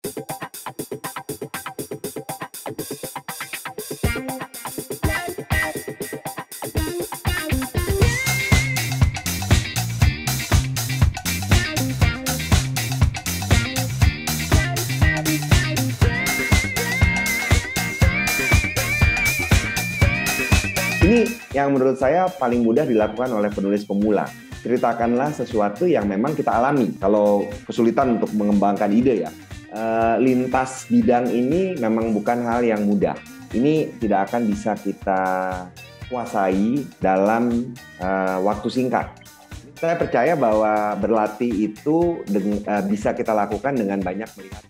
Ini yang menurut saya paling mudah dilakukan oleh penulis pemula. Ceritakanlah sesuatu yang memang kita alami. Kalau kesulitan untuk mengembangkan ide ya, lintas bidang ini memang bukan hal yang mudah. Ini tidak akan bisa kita kuasai dalam waktu singkat. Saya percaya bahwa berlatih itu bisa kita lakukan dengan banyak melihat.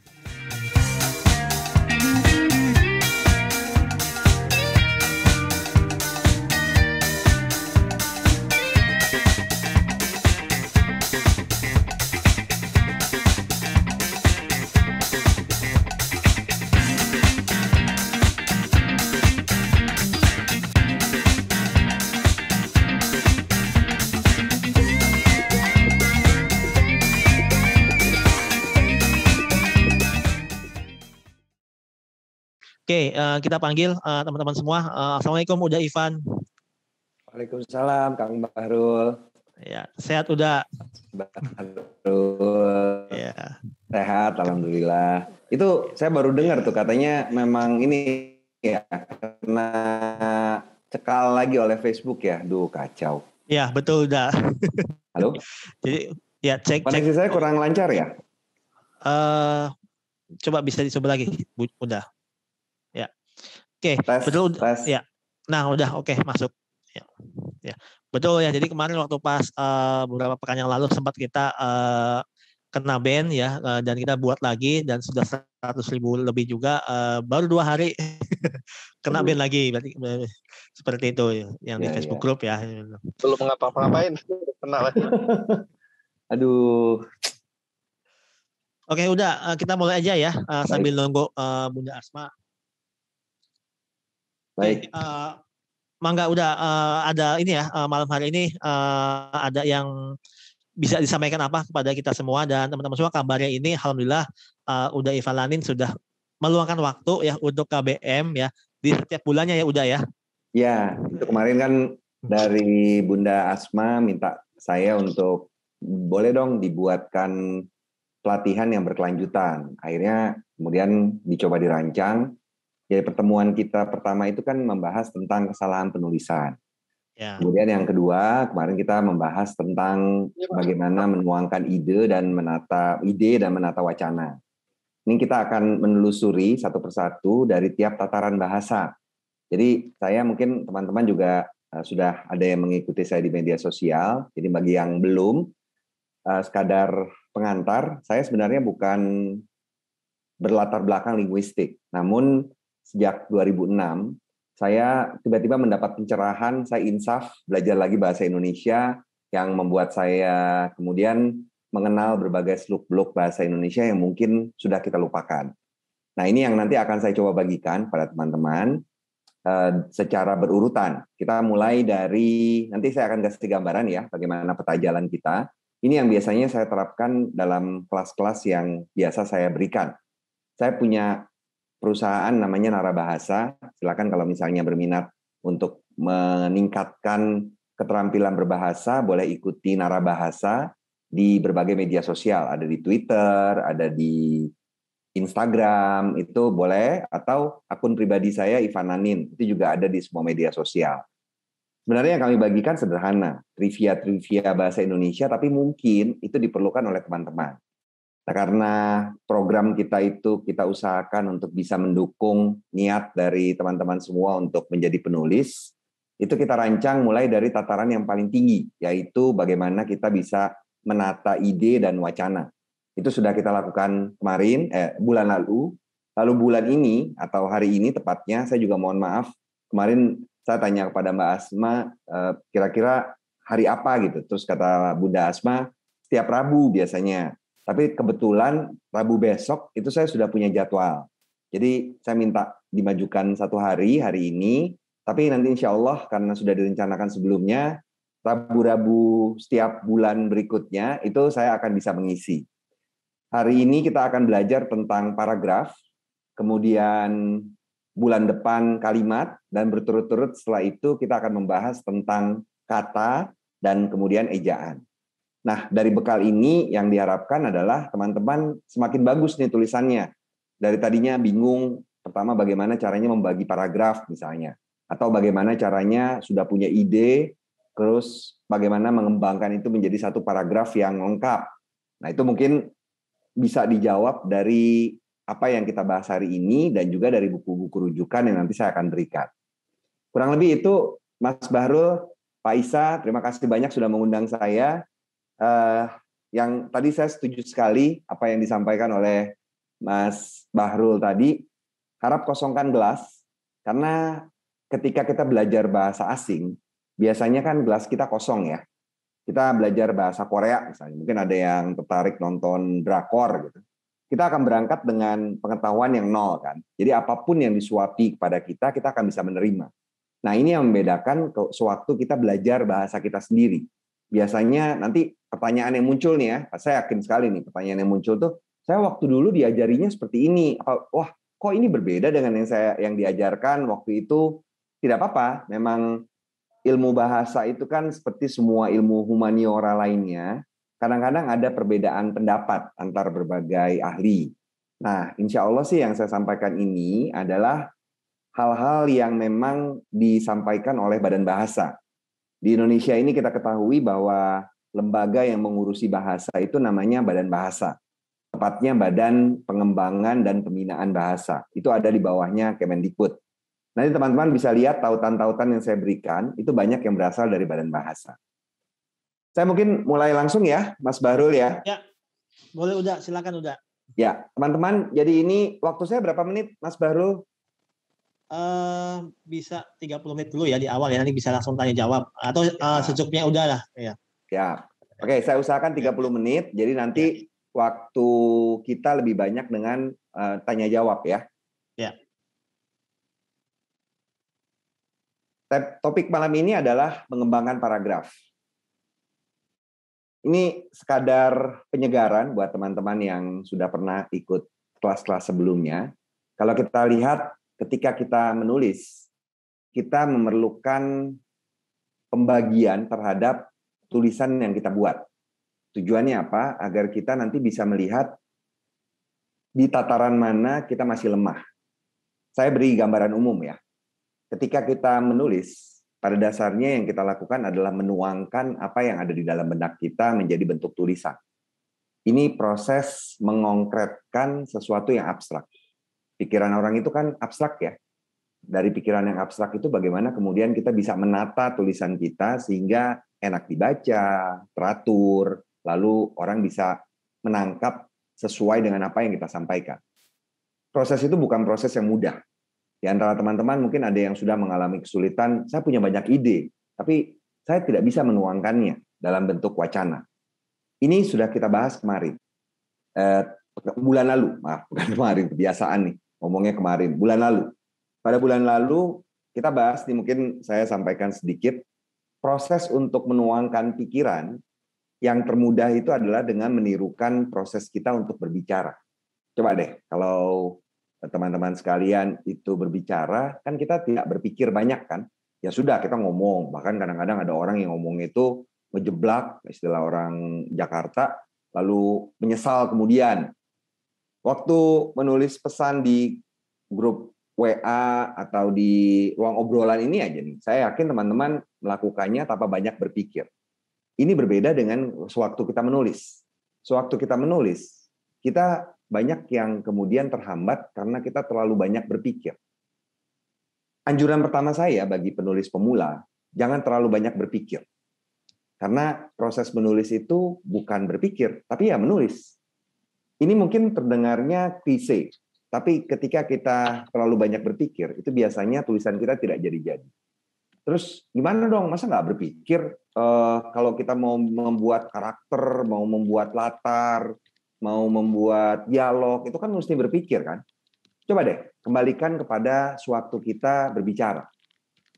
Oke, kita panggil teman-teman semua. Assalamualaikum Uda Ivan. Waalaikumsalam Kang Bahrul. Ya, sehat Uda. Bahrul. Ya. Sehat, alhamdulillah. Itu saya baru dengar tuh katanya memang ini ya kena cekal lagi oleh Facebook ya. Duh, kacau. Ya, betul Uda. Halo? Jadi ya cek. Koneksi saya kurang lancar ya? Coba bisa dicoba lagi, Uda. Ya, oke, betul. Tes. Ya, nah udah oke, masuk. Ya, betul ya. Jadi kemarin waktu pas beberapa pekan yang lalu sempat kita kena ban ya, dan kita buat lagi dan sudah 100.000 lebih juga. Baru 2 hari kena ban lagi, berarti seperti itu yang di Facebook Group ya. Belum ngapa-ngapain, kena lagi. Aduh. Oke, udah kita mulai aja ya sambil nunggu Bunda Asma. Baik. Mangga udah ada ini ya malam hari ini ada yang bisa disampaikan apa kepada kita semua dan teman-teman semua. Kabarnya ini alhamdulillah Uda Ivan Lanin sudah meluangkan waktu ya untuk KBM ya di setiap bulannya ya Uda ya. Ya, itu kemarin kan dari Bunda Asma minta saya untuk boleh dong dibuatkan pelatihan yang berkelanjutan. Akhirnya kemudian dicoba dirancang. Jadi pertemuan kita pertama itu kan membahas tentang kesalahan penulisan. Ya. Kemudian yang kedua, kemarin kita membahas tentang bagaimana menuangkan ide dan menata wacana. Ini kita akan menelusuri satu persatu dari tiap tataran bahasa. Jadi saya mungkin teman-teman juga sudah ada yang mengikuti saya di media sosial. Jadi bagi yang belum, sekadar pengantar, saya sebenarnya bukan berlatar belakang linguistik, namun sejak 2006, saya tiba-tiba mendapat pencerahan, saya insaf belajar lagi bahasa Indonesia yang membuat saya kemudian mengenal berbagai seluk-beluk bahasa Indonesia yang mungkin sudah kita lupakan. Nah, ini yang nanti akan saya coba bagikan pada teman-teman secara berurutan. Kita mulai dari, nanti saya akan kasih gambaran ya, bagaimana peta jalan kita. Ini yang biasanya saya terapkan dalam kelas-kelas yang biasa saya berikan. Saya punya perusahaan namanya Narabahasa. Silakan kalau misalnya berminat untuk meningkatkan keterampilan berbahasa, boleh ikuti Narabahasa di berbagai media sosial. Ada di Twitter, ada di Instagram, itu boleh. Atau akun pribadi saya, Ivan Lanin, itu juga ada di semua media sosial. Sebenarnya yang kami bagikan sederhana, trivia bahasa Indonesia, tapi mungkin itu diperlukan oleh teman-teman. Nah, karena program kita itu kita usahakan untuk bisa mendukung niat dari teman-teman semua untuk menjadi penulis, itu kita rancang mulai dari tataran yang paling tinggi, yaitu bagaimana kita bisa menata ide dan wacana. Itu sudah kita lakukan kemarin, bulan lalu. Lalu bulan ini, atau hari ini tepatnya, saya juga mohon maaf, kemarin saya tanya kepada Mbak Asma, kira-kira hari apa gitu. Terus kata Bunda Asma, setiap Rabu biasanya. Tapi kebetulan Rabu besok itu saya sudah punya jadwal. Jadi saya minta dimajukan 1 hari ini. Tapi nanti insya Allah karena sudah direncanakan sebelumnya, Rabu-Rabu setiap bulan berikutnya itu saya akan bisa mengisi. Hari ini kita akan belajar tentang paragraf, kemudian bulan depan kalimat, dan berturut-turut setelah itu kita akan membahas tentang kata dan kemudian ejaan. Nah, dari bekal ini yang diharapkan adalah teman-teman semakin bagus nih tulisannya. Dari tadinya bingung, pertama bagaimana caranya membagi paragraf misalnya, atau bagaimana caranya sudah punya ide, terus bagaimana mengembangkan itu menjadi satu paragraf yang lengkap. Nah, itu mungkin bisa dijawab dari apa yang kita bahas hari ini dan juga dari buku-buku rujukan yang nanti saya akan berikan. Kurang lebih itu, Mas Bahrul, Pak Isa, terima kasih banyak sudah mengundang saya. Yang tadi saya setuju sekali apa yang disampaikan oleh Mas Bahrul tadi. Harap kosongkan gelas, karena ketika kita belajar bahasa asing, biasanya kan gelas kita kosong ya. Kita belajar bahasa Korea misalnya, mungkin ada yang tertarik nonton drakor gitu. Kita akan berangkat dengan pengetahuan yang nol kan. Jadi apapun yang disuapi kepada kita akan bisa menerima. Nah, ini yang membedakan sewaktu kita belajar bahasa kita sendiri. Biasanya nanti pertanyaan yang muncul nih ya, saya yakin sekali nih pertanyaan yang muncul tuh, saya waktu dulu diajarinya seperti ini. Wah, kok ini berbeda dengan yang diajarkan waktu itu? Tidak apa-apa, memang ilmu bahasa itu kan seperti semua ilmu humaniora lainnya, kadang-kadang ada perbedaan pendapat antar berbagai ahli. Nah, insya Allah sih yang saya sampaikan ini adalah hal-hal yang memang disampaikan oleh Badan Bahasa. Di Indonesia ini kita ketahui bahwa lembaga yang mengurusi bahasa itu namanya Badan Bahasa. Tepatnya Badan Pengembangan dan Pembinaan Bahasa. Itu ada di bawahnya Kemendikbud. Nanti teman-teman bisa lihat tautan-tautan yang saya berikan, itu banyak yang berasal dari Badan Bahasa. Saya mungkin mulai langsung ya, Mas Bahrul ya. Ya, boleh udah, silakan udah. Ya, teman-teman, jadi ini waktu saya berapa menit, Mas Bahrul? Bisa 30 menit dulu ya di awal ya, nanti bisa langsung tanya jawab. Atau secukupnya udah lah. Ya, oke, saya usahakan 30 menit, jadi nanti waktu kita lebih banyak dengan tanya jawab ya. Ya. Topik malam ini adalah mengembangkan paragraf. Ini sekadar penyegaran buat teman-teman yang sudah pernah ikut kelas-kelas sebelumnya. Kalau kita lihat ketika kita menulis, kita memerlukan pembagian terhadap tulisan yang kita buat. Tujuannya apa? Agar kita nanti bisa melihat di tataran mana kita masih lemah. Saya beri gambaran umum ya. Ketika kita menulis, pada dasarnya yang kita lakukan adalah menuangkan apa yang ada di dalam benak kita menjadi bentuk tulisan. Ini proses mengongkretkan sesuatu yang abstrak. Pikiran orang itu kan abstrak ya. Dari pikiran yang abstrak itu bagaimana kemudian kita bisa menata tulisan kita sehingga enak dibaca, teratur, lalu orang bisa menangkap sesuai dengan apa yang kita sampaikan. Proses itu bukan proses yang mudah. Di antara teman-teman mungkin ada yang sudah mengalami kesulitan, saya punya banyak ide, tapi saya tidak bisa menuangkannya dalam bentuk wacana. Ini sudah kita bahas kemarin. Bulan lalu, maaf, bukan kemarin, kebiasaan nih, ngomongnya kemarin, bulan lalu. Pada bulan lalu, kita bahas nih, mungkin saya sampaikan sedikit, proses untuk menuangkan pikiran, yang termudah itu adalah dengan menirukan proses kita untuk berbicara. Coba deh, kalau teman-teman sekalian itu berbicara, kan kita tidak berpikir banyak kan? Ya sudah, kita ngomong. Bahkan kadang-kadang ada orang yang ngomong itu ngejeblak, istilah orang Jakarta, lalu menyesal kemudian. Waktu menulis pesan di grup WA atau di ruang obrolan ini aja nih, saya yakin teman-teman melakukannya tanpa banyak berpikir. Ini berbeda dengan sewaktu kita menulis. Sewaktu kita menulis, kita banyak yang kemudian terhambat karena kita terlalu banyak berpikir. Anjuran pertama saya bagi penulis pemula, jangan terlalu banyak berpikir. Karena proses menulis itu bukan berpikir, tapi ya menulis. Ini mungkin terdengarnya klise, tapi ketika kita terlalu banyak berpikir, itu biasanya tulisan kita tidak jadi-jadi. Terus gimana dong, masa nggak berpikir kalau kita mau membuat karakter, mau membuat latar, mau membuat dialog, itu kan mesti berpikir kan? Coba deh, kembalikan kepada sewaktu kita berbicara.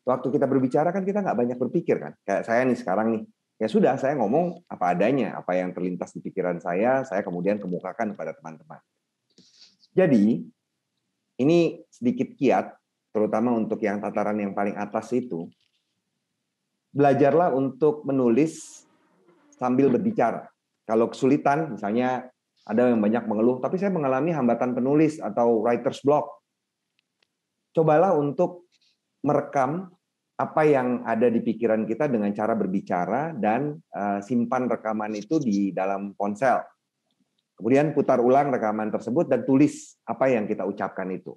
Waktu kita berbicara kan kita nggak banyak berpikir kan? Kayak saya nih sekarang nih, ya sudah, saya ngomong apa adanya, apa yang terlintas di pikiran saya kemudian kemukakan kepada teman-teman. Jadi, ini sedikit kiat, terutama untuk yang tataran yang paling atas itu, belajarlah untuk menulis sambil berbicara. Kalau kesulitan, misalnya ada yang banyak mengeluh, tapi saya mengalami hambatan penulis atau writer's block. Cobalah untuk merekam apa yang ada di pikiran kita dengan cara berbicara dan simpan rekaman itu di dalam ponsel. Kemudian putar ulang rekaman tersebut dan tulis apa yang kita ucapkan itu.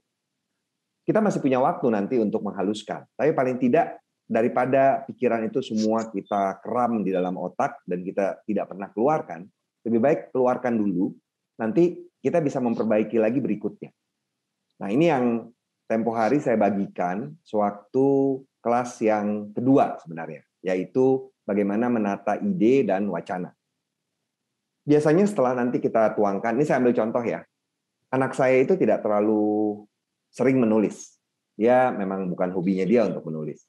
Kita masih punya waktu nanti untuk menghaluskan. Tapi paling tidak daripada pikiran itu semua kita keram di dalam otak dan kita tidak pernah keluarkan, lebih baik keluarkan dulu, nanti kita bisa memperbaiki lagi berikutnya. Nah, ini yang tempo hari saya bagikan sewaktu kelas yang kedua sebenarnya, yaitu bagaimana menata ide dan wacana. Biasanya setelah nanti kita tuangkan, ini saya ambil contoh ya, anak saya itu tidak terlalu sering menulis. Dia memang bukan hobinya dia untuk menulis.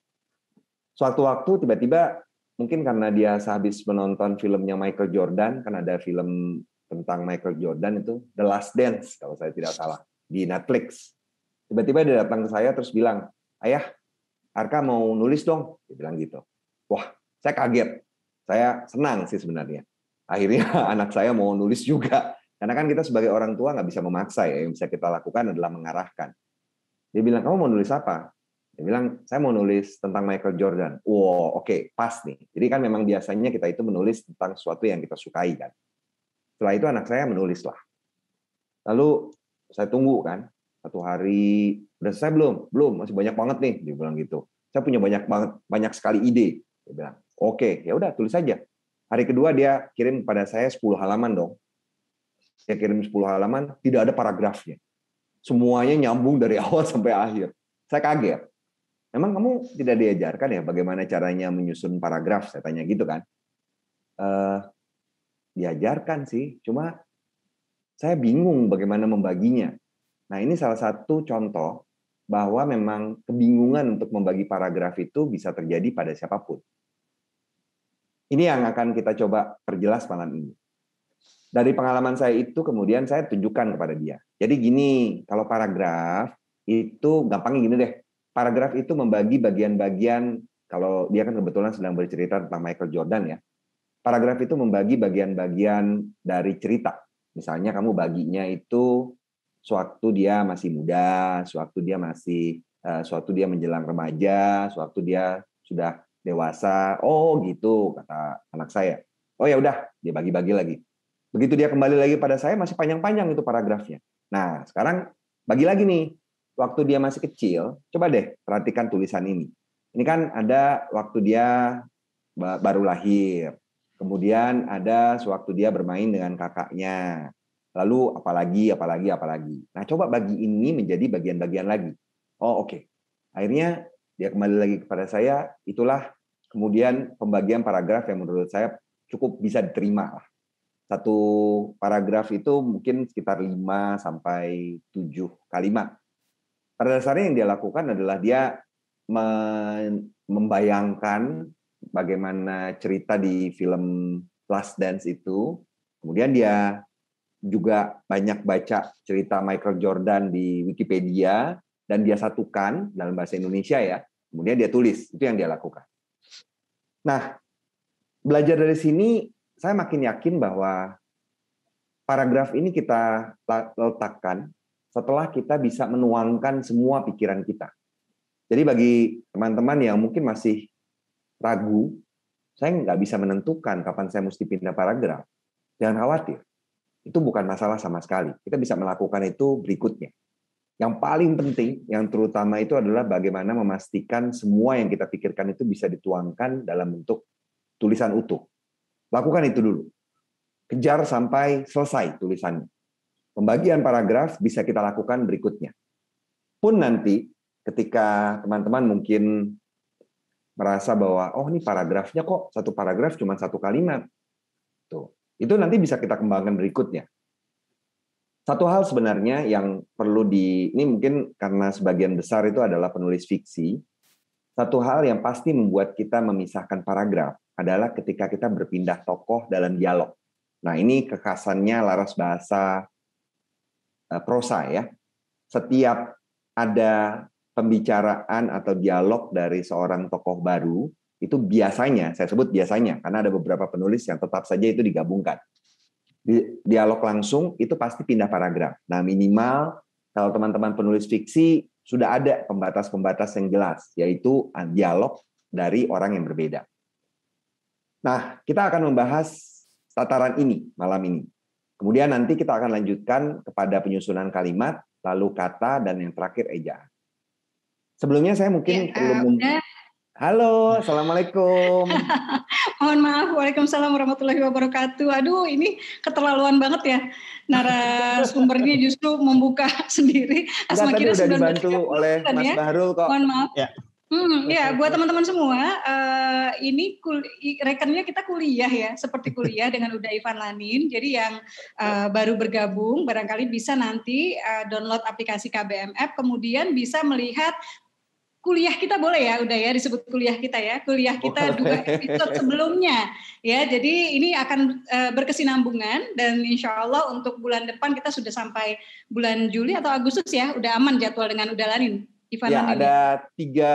Suatu waktu tiba-tiba, mungkin karena dia sehabis menonton filmnya Michael Jordan, kan ada film tentang Michael Jordan itu, The Last Dance, kalau saya tidak salah, di Netflix. Tiba-tiba dia datang ke saya terus bilang, "Ayah, Arka mau nulis dong," dia bilang gitu. Wah, saya kaget. Saya senang sih sebenarnya. Akhirnya anak saya mau nulis juga. Karena kan kita sebagai orang tua nggak bisa memaksa ya. Yang bisa kita lakukan adalah mengarahkan. Dia bilang, "Kamu mau nulis apa?" Dia bilang, "Saya mau nulis tentang Michael Jordan." Wow, oke, pas nih. Jadi kan memang biasanya kita itu menulis tentang sesuatu yang kita sukai kan. Setelah itu anak saya menulis lah. Lalu saya tunggu kan. Satu hari, udah selesai belum? Belum, masih banyak banget nih, dia bilang gitu. Saya punya banyak sekali ide. Dia bilang, "Oke, ya udah tulis saja." Hari kedua dia kirim kepada saya 10 halaman dong. Dia kirim 10 halaman, tidak ada paragrafnya. Semuanya nyambung dari awal sampai akhir. Saya kaget. "Memang kamu tidak diajarkan ya bagaimana caranya menyusun paragraf?" Saya tanya gitu kan. Diajarkan sih, cuma saya bingung bagaimana membaginya. Nah, ini salah satu contoh bahwa memang kebingungan untuk membagi paragraf itu bisa terjadi pada siapapun. Ini yang akan kita coba perjelas malam ini. Dari pengalaman saya itu kemudian saya tunjukkan kepada dia. Jadi gini, kalau paragraf itu gampangnya gini deh. Paragraf itu membagi bagian-bagian, kalau dia kan kebetulan sedang bercerita tentang Michael Jordan ya. Paragraf itu membagi bagian-bagian dari cerita. Misalnya kamu baginya itu sewaktu dia masih muda, sewaktu dia menjelang remaja, sewaktu dia sudah dewasa. Oh gitu, kata anak saya. Oh ya udah, dia bagi-bagi lagi. Begitu dia kembali lagi pada saya, masih panjang-panjang itu paragrafnya. Nah, sekarang bagi lagi nih. Waktu dia masih kecil, coba deh perhatikan tulisan ini. Ini kan ada waktu dia baru lahir. Kemudian ada sewaktu dia bermain dengan kakaknya. Lalu apalagi. Nah, coba bagi ini menjadi bagian-bagian lagi. Oh, oke. Akhirnya dia kembali lagi kepada saya, itulah kemudian pembagian paragraf yang menurut saya cukup bisa diterima lah. Satu paragraf itu mungkin sekitar 5 sampai 7 kalimat. Pada dasarnya yang dia lakukan adalah dia membayangkan bagaimana cerita di film Last Dance itu. Kemudian dia juga banyak baca cerita Michael Jordan di Wikipedia dan dia satukan dalam bahasa Indonesia ya. Kemudian dia tulis, itu yang dia lakukan. Nah, belajar dari sini saya makin yakin bahwa paragraf ini kita letakkan setelah kita bisa menuangkan semua pikiran kita. Jadi bagi teman-teman yang mungkin masih ragu, saya nggak bisa menentukan kapan saya mesti pindah paragraf. Jangan khawatir. Itu bukan masalah sama sekali. Kita bisa melakukan itu berikutnya. Yang paling penting, yang terutama itu adalah bagaimana memastikan semua yang kita pikirkan itu bisa dituangkan dalam bentuk tulisan utuh. Lakukan itu dulu. Kejar sampai selesai tulisannya. Pembagian paragraf bisa kita lakukan berikutnya. Pun nanti ketika teman-teman mungkin merasa bahwa, oh ini paragrafnya kok satu paragraf cuma satu kalimat. Tuh. Itu nanti bisa kita kembangkan berikutnya. Satu hal sebenarnya yang perlu ini mungkin karena sebagian besar itu adalah penulis fiksi, satu hal yang pasti membuat kita memisahkan paragraf adalah ketika kita berpindah tokoh dalam dialog. Nah, ini kekhasannya laras bahasa prosa ya. Setiap ada pembicaraan atau dialog dari seorang tokoh baru, itu biasanya, saya sebut biasanya, karena ada beberapa penulis yang tetap saja itu digabungkan. Dialog langsung itu pasti pindah paragraf. Nah, minimal kalau teman-teman penulis fiksi sudah ada pembatas-pembatas yang jelas, yaitu dialog dari orang yang berbeda. Nah, kita akan membahas tataran ini malam ini. Kemudian nanti kita akan lanjutkan kepada penyusunan kalimat, lalu kata, dan yang terakhir ejaan. Sebelumnya saya mungkin perlu Halo, Assalamualaikum. Mohon maaf, Waalaikumsalam warahmatullahi wabarakatuh. Aduh, ini keterlaluan banget ya. Narasumbernya justru membuka sendiri. Asma kira sudah dibantu oleh Mas Bahrul kok. Mohon maaf. Ya, buat teman-teman semua, ini rekennya kita kuliah ya, seperti kuliah dengan Uda Ivan Lanin. Jadi yang baru bergabung, barangkali bisa nanti download aplikasi KBM App, kemudian bisa melihat kuliah kita, boleh ya, udah ya disebut kuliah kita ya, kuliah kita 2 episode sebelumnya ya. Jadi ini akan berkesinambungan dan insya Allah untuk bulan depan kita sudah sampai bulan Juli atau Agustus ya, udah aman jadwal dengan Uda Lanin. Ya, ada tiga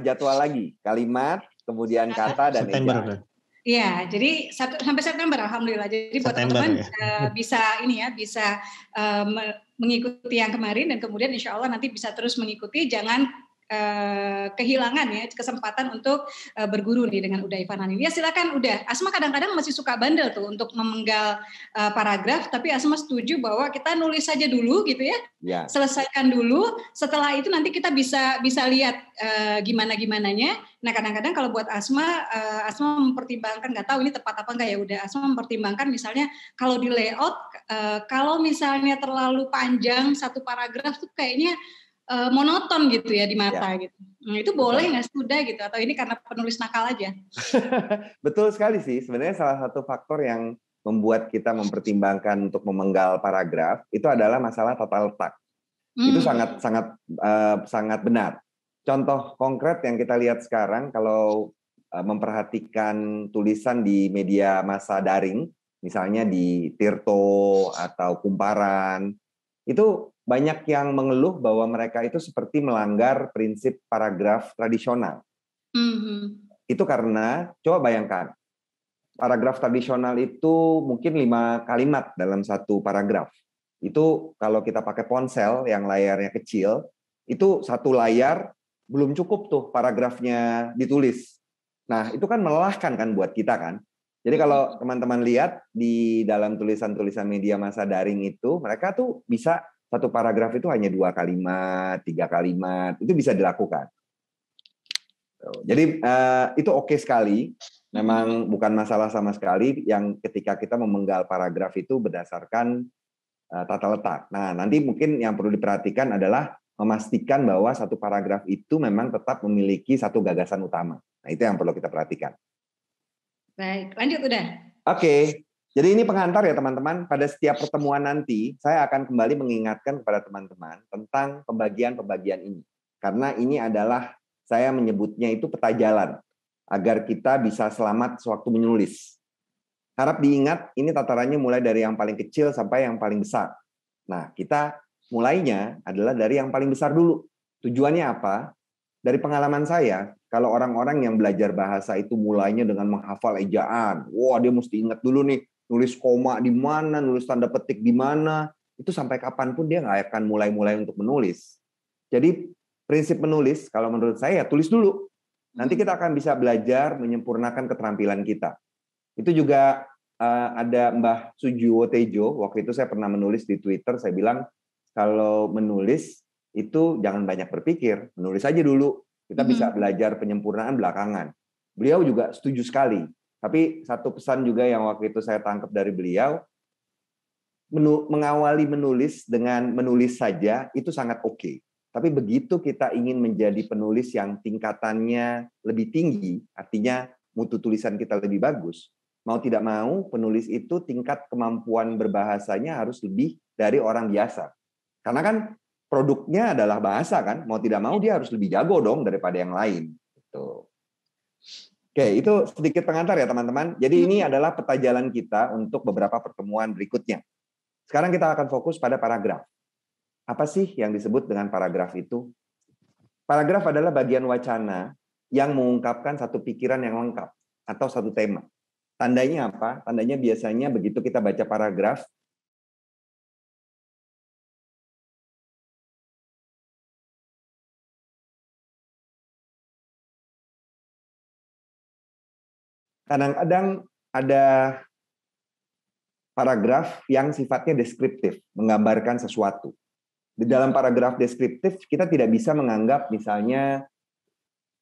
jadwal lagi, kalimat, kemudian kata, dan ejaan. Iya, jadi sampai September alhamdulillah. Jadi buat teman-teman bisa ini ya, bisa mengikuti yang kemarin dan kemudian insya Allah nanti bisa terus mengikuti, jangan kehilangan ya kesempatan untuk berguru nih dengan Uda Ivan Lanin. Ya silakan Uda. Asma kadang-kadang masih suka bandel tuh untuk memenggal paragraf, tapi Asma setuju bahwa kita nulis saja dulu gitu ya. Selesaikan dulu, setelah itu nanti kita bisa lihat gimana-gimananya. Nah kadang-kadang kalau buat Asma mempertimbangkan, nggak tahu ini tepat apa enggak ya Uda, Asma mempertimbangkan misalnya kalau di layout, kalau misalnya terlalu panjang satu paragraf tuh kayaknya monoton gitu ya di mata gitu. Nah, itu boleh nggak sudah gitu, atau ini karena penulis nakal aja? Betul sekali sih. Sebenarnya salah satu faktor yang membuat kita mempertimbangkan untuk memenggal paragraf itu adalah masalah tata letak. Itu sangat benar. Contoh konkret yang kita lihat sekarang kalau memperhatikan tulisan di media massa daring, misalnya di Tirto atau Kumparan, itu banyak yang mengeluh bahwa mereka itu seperti melanggar prinsip paragraf tradisional. Itu karena, coba bayangkan, paragraf tradisional itu mungkin 5 kalimat dalam satu paragraf. Itu kalau kita pakai ponsel yang layarnya kecil, itu satu layar belum cukup tuh paragrafnya ditulis. Nah, itu kan melelahkan kan buat kita kan. Jadi kalau teman-teman lihat di dalam tulisan-tulisan media massa daring itu, mereka tuh bisa satu paragraf itu hanya 2 kalimat, 3 kalimat, itu bisa dilakukan. Jadi itu oke sekali, memang bukan masalah sama sekali yang ketika kita memenggal paragraf itu berdasarkan tata letak. Nah, nanti mungkin yang perlu diperhatikan adalah memastikan bahwa satu paragraf itu memang tetap memiliki satu gagasan utama. Nah, itu yang perlu kita perhatikan. Baik, lanjut udah. Oke. Jadi ini pengantar ya teman-teman, pada setiap pertemuan nanti saya akan kembali mengingatkan kepada teman-teman tentang pembagian-pembagian ini. Karena ini adalah, saya menyebutnya itu peta jalan, agar kita bisa selamat sewaktu menulis. Harap diingat, ini tatarannya mulai dari yang paling kecil sampai yang paling besar. Nah, kita mulainya adalah dari yang paling besar dulu. Tujuannya apa? Dari pengalaman saya, kalau orang-orang yang belajar bahasa itu mulainya dengan menghafal ejaan, wah dia mesti ingat dulu nih, nulis koma di mana, nulis tanda petik di mana, itu sampai kapanpun dia nggak akan mulai-mulai untuk menulis. Jadi prinsip menulis, kalau menurut saya, tulis dulu. Nanti kita akan bisa belajar menyempurnakan keterampilan kita. Itu juga ada Mbah Sujiwo Tejo, waktu itu saya pernah menulis di Twitter, saya bilang, kalau menulis itu jangan banyak berpikir, menulis aja dulu. Kita bisa belajar penyempurnaan belakangan. Beliau juga setuju sekali. Tapi satu pesan juga yang waktu itu saya tangkap dari beliau, mengawali menulis dengan menulis saja itu sangat oke. Tapi begitu kita ingin menjadi penulis yang tingkatannya lebih tinggi, artinya mutu tulisan kita lebih bagus, mau tidak mau penulis itu tingkat kemampuan berbahasanya harus lebih dari orang biasa. Karena kan produknya adalah bahasa kan, mau tidak mau dia harus lebih jago dong daripada yang lain. Gitu. Oke, itu sedikit pengantar ya teman-teman. Jadi ini adalah peta jalan kita untuk beberapa pertemuan berikutnya. Sekarang kita akan fokus pada paragraf. Apa sih yang disebut dengan paragraf itu? Paragraf adalah bagian wacana yang mengungkapkan satu pikiran yang lengkap atau satu tema. Tandanya apa? Tandanya biasanya begitu kita baca paragraf, kadang-kadang ada paragraf yang sifatnya deskriptif, menggambarkan sesuatu. Di dalam paragraf deskriptif, kita tidak bisa menganggap misalnya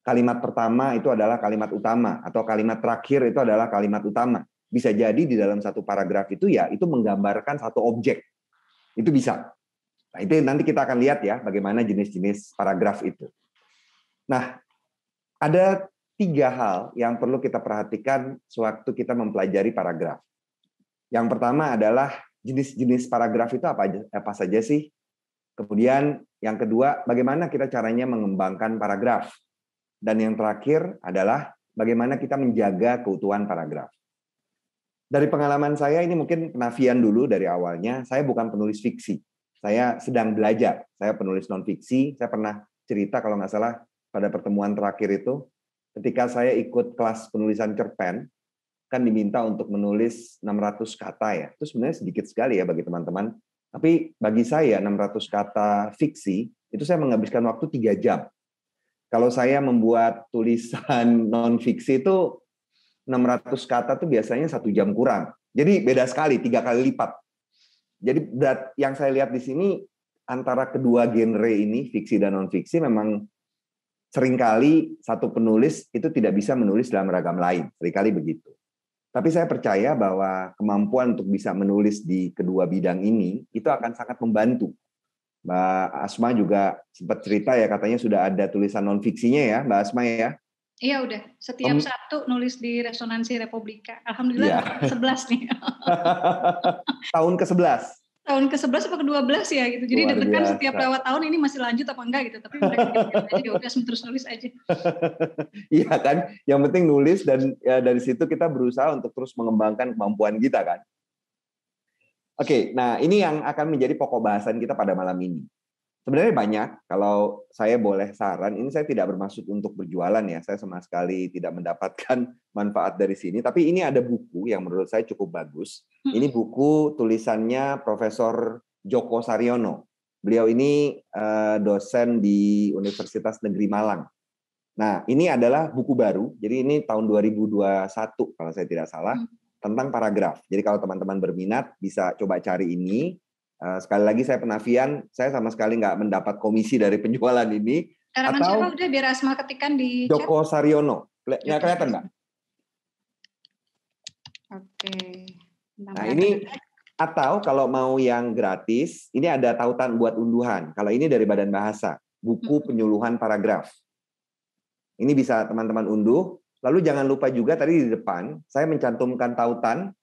kalimat pertama itu adalah kalimat utama, atau kalimat terakhir itu adalah kalimat utama. Bisa jadi di dalam satu paragraf itu ya, itu menggambarkan satu objek. Itu bisa. Nah, itu nanti kita akan lihat ya, bagaimana jenis-jenis paragraf itu. Nah, ada 3 hal yang perlu kita perhatikan sewaktu kita mempelajari paragraf. Yang pertama adalah jenis-jenis paragraf itu apa saja sih? Kemudian yang kedua, bagaimana kita caranya mengembangkan paragraf? Dan yang terakhir adalah bagaimana kita menjaga keutuhan paragraf. Dari pengalaman saya, ini mungkin penafian dulu dari awalnya, saya bukan penulis fiksi. Saya sedang belajar, saya penulis non-fiksi, saya pernah cerita kalau nggak salah pada pertemuan terakhir itu, ketika saya ikut kelas penulisan cerpen, kan diminta untuk menulis 600 kata ya. Itu sebenarnya sedikit sekali ya bagi teman-teman. Tapi bagi saya 600 kata fiksi, itu saya menghabiskan waktu 3 jam. Kalau saya membuat tulisan non-fiksi itu 600 kata itu biasanya 1 jam kurang. Jadi beda sekali, 3 kali lipat. Jadi yang saya lihat di sini antara kedua genre ini, fiksi dan non-fiksi, memang seringkali satu penulis itu tidak bisa menulis dalam ragam lain, seringkali begitu. Tapi saya percaya bahwa kemampuan untuk bisa menulis di kedua bidang ini itu akan sangat membantu. Mbak Asma juga sempat cerita ya, katanya sudah ada tulisan non-fiksinya ya, Mbak Asma ya? Iya udah, setiap Sabtu nulis di Resonansi Republika. Alhamdulillah ya. 11 nih. Tahun ke-11. Tahun ke-11 atau ke-12 ya gitu. Jadi deg-degan setiap lewat tahun ini masih lanjut apa enggak gitu. Tapi mereka aja udah terus nulis aja. Iya kan? Yang penting nulis dan ya, dari situ kita berusaha untuk terus mengembangkan kemampuan kita kan. Oke, nah ini yang akan menjadi pokok bahasan kita pada malam ini. Sebenarnya banyak, kalau saya boleh saran, ini saya tidak bermaksud untuk berjualan ya, saya sama sekali tidak mendapatkan manfaat dari sini, tapi ini ada buku yang menurut saya cukup bagus. Ini buku tulisannya Profesor Djoko Saryono. Beliau ini dosen di Universitas Negeri Malang. Nah, ini adalah buku baru, jadi ini tahun 2021 kalau saya tidak salah, tentang paragraf. Jadi kalau teman-teman berminat, bisa coba cari ini. Sekali lagi saya penafian, saya sama sekali nggak mendapat komisi dari penjualan ini. Karangan siapa udah biar Asma ketikan di chat. Djoko Saryono. Nggak kelihatan Mbak? Oke. Nah ini, atau kalau mau yang gratis, ini ada tautan buat unduhan. Kalau ini dari Badan Bahasa, buku penyuluhan paragraf. Ini bisa teman-teman unduh. Lalu jangan lupa juga tadi di depan, saya mencantumkan tautan.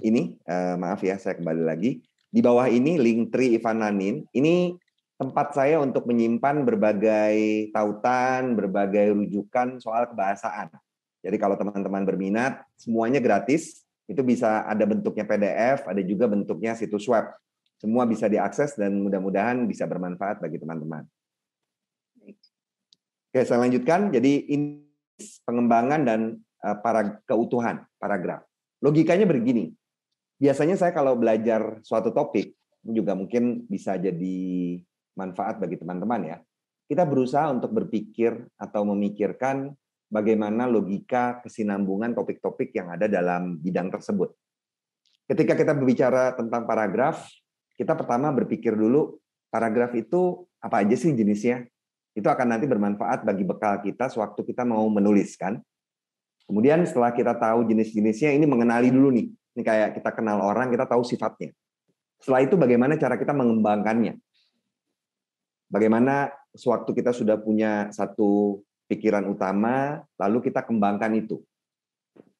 Ini, maaf ya saya kembali lagi. Di bawah ini Linktree Ivan Nanin, ini tempat saya untuk menyimpan berbagai tautan, berbagai rujukan soal kebahasaan. Jadi kalau teman-teman berminat, semuanya gratis, itu bisa ada bentuknya PDF, ada juga bentuknya situs web. Semua bisa diakses dan mudah-mudahan bisa bermanfaat bagi teman-teman. Oke, saya lanjutkan. Jadi ini pengembangan dan keutuhan paragraf. Logikanya begini. Biasanya saya kalau belajar suatu topik, juga mungkin bisa jadi manfaat bagi teman-teman ya. Kita berusaha untuk berpikir atau memikirkan bagaimana logika kesinambungan topik-topik yang ada dalam bidang tersebut. Ketika kita berbicara tentang paragraf, kita pertama berpikir dulu, paragraf itu apa aja sih jenisnya? Itu akan nanti bermanfaat bagi bekal kita sewaktu kita mau menuliskan. Kemudian setelah kita tahu jenis-jenisnya, ini mengenali dulu nih. Ini kayak kita kenal orang, kita tahu sifatnya. Setelah itu bagaimana cara kita mengembangkannya? Bagaimana sewaktu kita sudah punya satu pikiran utama, lalu kita kembangkan itu.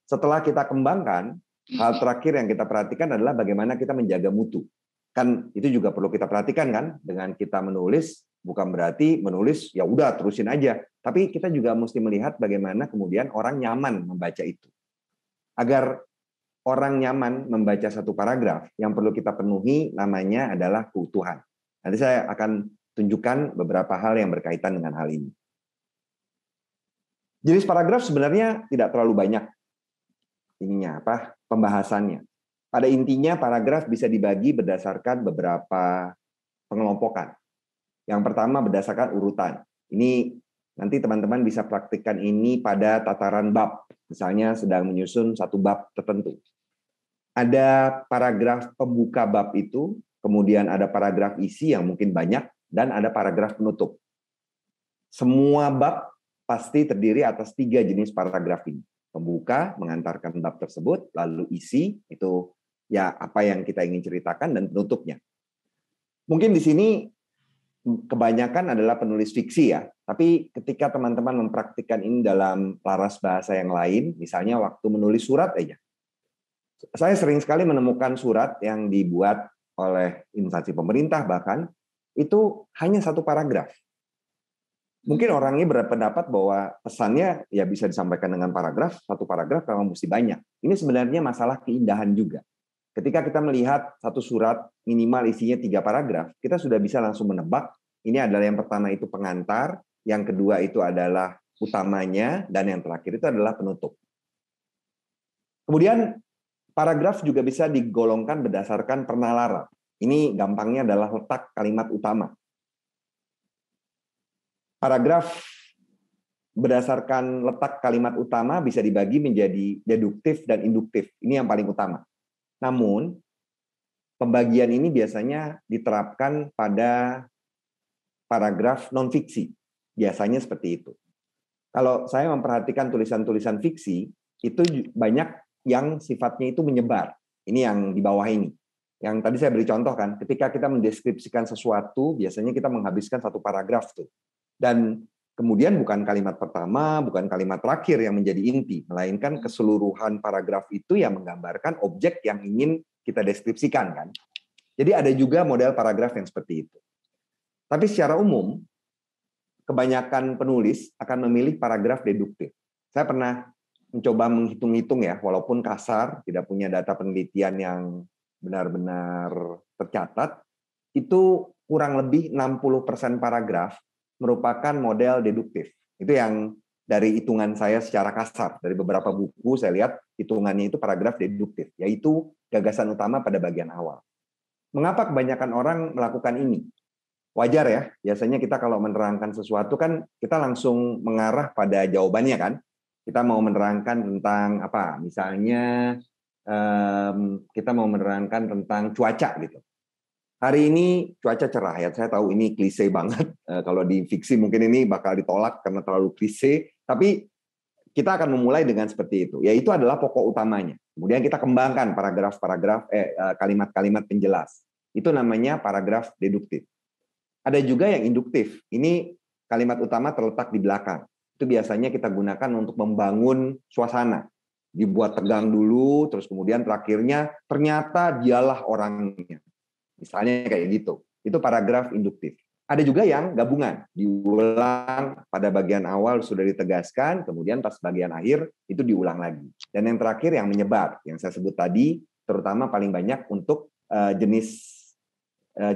Setelah kita kembangkan, hal terakhir yang kita perhatikan adalah bagaimana kita menjaga mutu. Kan itu juga perlu kita perhatikan kan, dengan kita menulis, bukan berarti menulis ya udah terusin aja. Tapi kita juga mesti melihat bagaimana kemudian orang nyaman membaca itu. Agar orang nyaman membaca satu paragraf, yang perlu kita penuhi namanya adalah keutuhan. Nanti saya akan tunjukkan beberapa hal yang berkaitan dengan hal ini. Jenis paragraf sebenarnya tidak terlalu banyak pembahasannya. Pada intinya paragraf bisa dibagi berdasarkan beberapa pengelompokan. Yang pertama berdasarkan urutan. Ini nanti teman-teman bisa praktikkan ini pada tataran bab. Misalnya sedang menyusun satu bab tertentu. Ada paragraf pembuka bab itu, kemudian ada paragraf isi yang mungkin banyak, dan ada paragraf penutup. Semua bab pasti terdiri atas 3 jenis paragraf ini. Pembuka, mengantarkan bab tersebut, lalu isi, itu ya apa yang kita ingin ceritakan, dan penutupnya. Mungkin di sini kebanyakan adalah penulis fiksi ya, tapi ketika teman-teman mempraktikkan ini dalam laras bahasa yang lain, misalnya waktu menulis surat aja. Saya sering sekali menemukan surat yang dibuat oleh instansi pemerintah bahkan, itu hanya 1 paragraf. Mungkin orang ini berpendapat bahwa pesannya ya bisa disampaikan dengan paragraf, 1 paragraf memang mesti banyak. Ini sebenarnya masalah keindahan juga. Ketika kita melihat satu surat minimal isinya 3 paragraf, kita sudah bisa langsung menebak, ini adalah yang pertama itu pengantar, yang kedua itu adalah utamanya, dan yang terakhir itu adalah penutup. Kemudian paragraf juga bisa digolongkan berdasarkan pernalaran. Ini gampangnya adalah letak kalimat utama. Paragraf berdasarkan letak kalimat utama bisa dibagi menjadi deduktif dan induktif. Ini yang paling utama. Namun, pembagian ini biasanya diterapkan pada paragraf non-fiksi. Biasanya seperti itu. Kalau saya memperhatikan tulisan-tulisan fiksi, itu banyak yang sifatnya itu menyebar. Ini yang di bawah ini. Yang tadi saya beri contoh kan, ketika kita mendeskripsikan sesuatu, biasanya kita menghabiskan 1 paragraf tuh. Dan kemudian bukan kalimat pertama, bukan kalimat terakhir yang menjadi inti, melainkan keseluruhan paragraf itu yang menggambarkan objek yang ingin kita deskripsikan kan. Jadi ada juga model paragraf yang seperti itu. Tapi secara umum, kebanyakan penulis akan memilih paragraf deduktif. Saya pernah mencoba menghitung-hitung ya, walaupun kasar, tidak punya data penelitian yang benar-benar tercatat, itu kurang lebih 60% paragraf merupakan model deduktif. Itu yang dari hitungan saya secara kasar. Dari beberapa buku saya lihat hitungannya itu paragraf deduktif, yaitu gagasan utama pada bagian awal. Mengapa kebanyakan orang melakukan ini? Wajar ya, biasanya kita kalau menerangkan sesuatu kan kita langsung mengarah pada jawabannya kan. Kita mau menerangkan tentang apa? Misalnya kita mau menerangkan tentang cuaca gitu. Hari ini cuaca cerah ya, saya tahu ini klise banget. Kalau di fiksi mungkin ini bakal ditolak karena terlalu klise, tapi kita akan memulai dengan seperti itu. Yaitu adalah pokok utamanya. Kemudian kita kembangkan paragraf-paragraf, kalimat-kalimat penjelas. Itu namanya paragraf deduktif. Ada juga yang induktif. Ini kalimat utama terletak di belakang. Itu biasanya kita gunakan untuk membangun suasana. Dibuat tegang dulu, terus kemudian terakhirnya ternyata dialah orangnya. Misalnya kayak gitu. Itu paragraf induktif. Ada juga yang gabungan. Diulang pada bagian awal sudah ditegaskan, kemudian pas bagian akhir itu diulang lagi. Dan yang terakhir yang menyebar. Yang saya sebut tadi, terutama paling banyak untuk jenis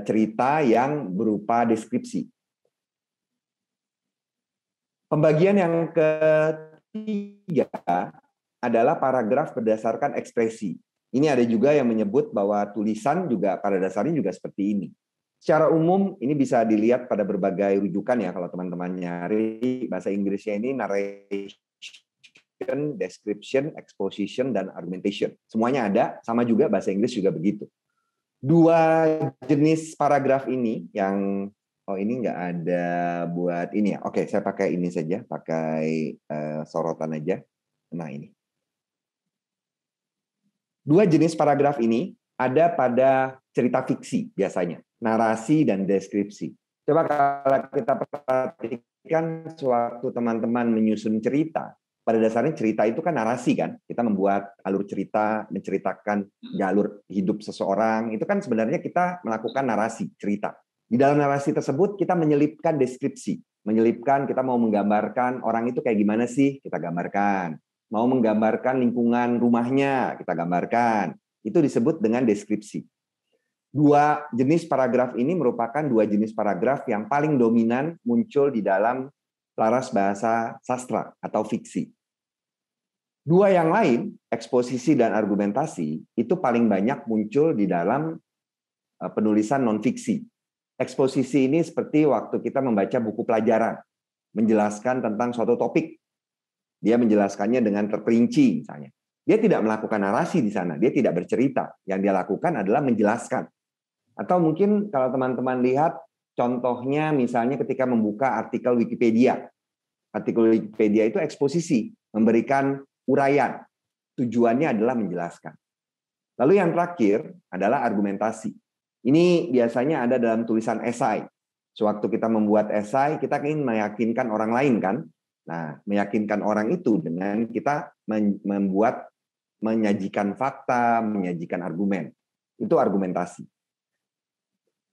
cerita yang berupa deskripsi. Pembagian yang ketiga adalah paragraf berdasarkan ekspresi. Ini ada juga yang menyebut bahwa tulisan juga pada dasarnya juga seperti ini. Secara umum ini bisa dilihat pada berbagai rujukan ya kalau teman-teman nyari. Bahasa Inggrisnya ini narration, description, exposition, dan argumentation. Semuanya ada, sama juga bahasa Inggris juga begitu. 2 jenis paragraf ini yang ini nggak ada buat ini ya. Oke, saya pakai ini saja, pakai sorotan aja. Nah ini. 2 jenis paragraf ini ada pada cerita fiksi biasanya, narasi dan deskripsi. Coba kalau kita perhatikan sewaktu teman-teman menyusun cerita, pada dasarnya cerita itu kan narasi kan. Kita membuat alur cerita, menceritakan jalur hidup seseorang, itu kan sebenarnya kita melakukan narasi, cerita. Di dalam narasi tersebut kita menyelipkan deskripsi, kita mau menggambarkan orang itu kayak gimana sih, kita gambarkan. Mau menggambarkan lingkungan rumahnya, kita gambarkan. Itu disebut dengan deskripsi. Dua jenis paragraf ini merupakan dua jenis paragraf yang paling dominan muncul di dalam laras bahasa sastra atau fiksi. Dua yang lain, eksposisi dan argumentasi, itu paling banyak muncul di dalam penulisan non-fiksi. Eksposisi ini seperti waktu kita membaca buku pelajaran, menjelaskan tentang suatu topik. Dia menjelaskannya dengan terperinci misalnya. Dia tidak melakukan narasi di sana, dia tidak bercerita. Yang dia lakukan adalah menjelaskan. Atau mungkin kalau teman-teman lihat, contohnya misalnya ketika membuka artikel Wikipedia. Artikel Wikipedia itu eksposisi, memberikan uraian. Tujuannya adalah menjelaskan. Lalu yang terakhir adalah argumentasi. Ini biasanya ada dalam tulisan esai. Sewaktu kita membuat esai, kita ingin meyakinkan orang lain kan? Nah, meyakinkan orang itu dengan kita menyajikan fakta, menyajikan argumen. Itu argumentasi.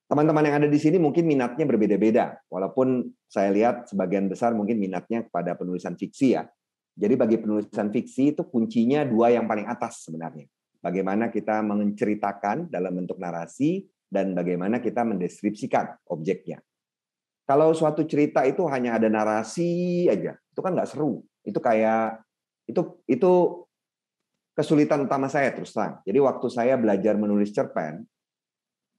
Teman-teman yang ada di sini mungkin minatnya berbeda-beda. Walaupun saya lihat sebagian besar mungkin minatnya kepada penulisan fiksi ya. Jadi bagi penulisan fiksi itu kuncinya dua yang paling atas sebenarnya. Bagaimana kita menceritakan dalam bentuk narasi dan bagaimana kita mendeskripsikan objeknya. Kalau suatu cerita itu hanya ada narasi aja, itu kan nggak seru. Itu kayak itu kesulitan utama saya terus terang. Jadi waktu saya belajar menulis cerpen,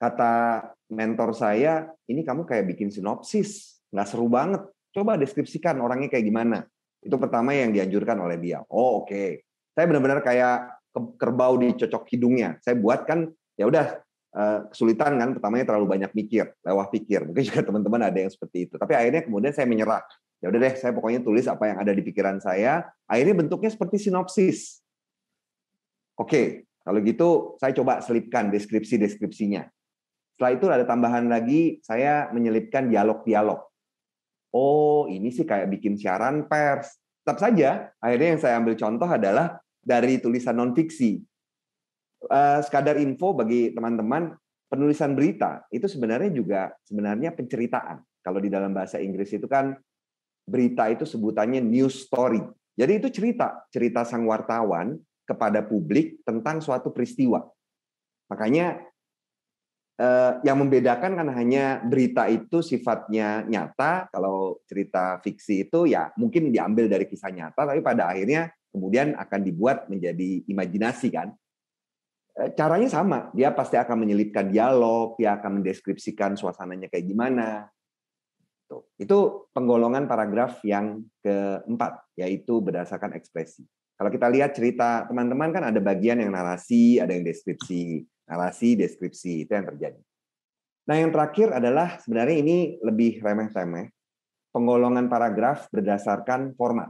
kata mentor saya, ini kamu kayak bikin sinopsis, nggak seru banget. Coba deskripsikan orangnya kayak gimana. Itu pertama yang dianjurkan oleh dia. Oh oke. Saya benar-benar kayak kerbau dicocok hidungnya. Saya buat kan, ya udah kesulitan kan. Pertamanya terlalu banyak mikir, lewah pikir. Mungkin juga teman-teman ada yang seperti itu. Tapi akhirnya kemudian saya menyerah. Ya udah deh, saya pokoknya tulis apa yang ada di pikiran saya. Akhirnya bentuknya seperti sinopsis. Oke, kalau gitu saya coba selipkan deskripsi-deskripsinya. Setelah itu ada tambahan lagi, saya menyelipkan dialog-dialog. Oh, ini sih kayak bikin siaran pers. Tetap saja, akhirnya yang saya ambil contoh adalah dari tulisan non-fiksi. Sekadar info bagi teman-teman, penulisan berita itu sebenarnya penceritaan. Kalau di dalam bahasa Inggris itu kan berita itu sebutannya news story. Jadi itu cerita sang wartawan kepada publik tentang suatu peristiwa. Makanya yang membedakan kan hanya berita itu sifatnya nyata, kalau cerita fiksi itu ya mungkin diambil dari kisah nyata, tapi pada akhirnya kemudian akan dibuat menjadi imajinasi kan. Caranya sama, dia pasti akan menyelipkan dialog, dia akan mendeskripsikan suasananya kayak gimana. Itu penggolongan paragraf yang keempat, yaitu berdasarkan ekspresi. Kalau kita lihat cerita teman-teman kan ada bagian yang narasi, ada yang deskripsi. Narasi, deskripsi, itu yang terjadi. Nah, yang terakhir adalah sebenarnya ini lebih remeh-temeh, penggolongan paragraf berdasarkan format.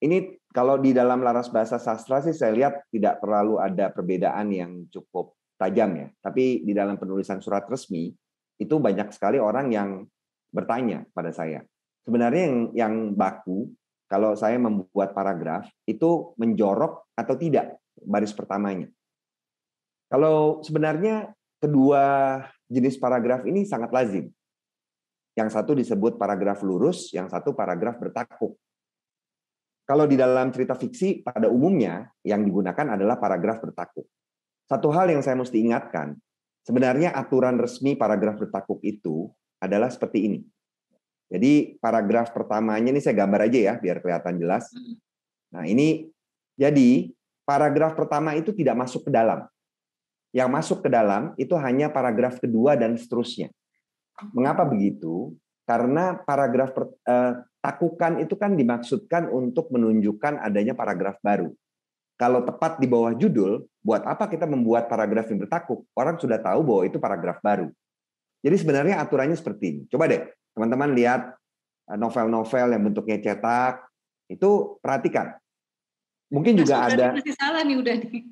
Ini kalau di dalam laras bahasa sastra sih saya lihat tidak terlalu ada perbedaan yang cukup tajam ya. Tapi di dalam penulisan surat resmi, itu banyak sekali orang yang bertanya pada saya. Sebenarnya yang baku, kalau saya membuat paragraf, itu menjorok atau tidak baris pertamanya. Kalau sebenarnya kedua jenis paragraf ini sangat lazim. Yang satu disebut paragraf lurus, yang satu paragraf bertakuk. Kalau di dalam cerita fiksi, pada umumnya yang digunakan adalah paragraf bertakuk. Satu hal yang saya mesti ingatkan, sebenarnya aturan resmi paragraf bertakuk itu adalah seperti ini. Jadi paragraf pertamanya ini saya gambar aja ya biar kelihatan jelas. Nah ini jadi paragraf pertama itu tidak masuk ke dalam. Yang masuk ke dalam itu hanya paragraf kedua dan seterusnya. Mengapa begitu? Karena paragraf takukan itu kan dimaksudkan untuk menunjukkan adanya paragraf baru. Kalau tepat di bawah judul, buat apa kita membuat paragraf yang bertakuk? Orang sudah tahu bahwa itu paragraf baru. Jadi sebenarnya aturannya seperti ini. Coba deh teman-teman lihat novel-novel yang bentuknya cetak, itu perhatikan. Mungkin juga ada. Masih salah nih udah nih.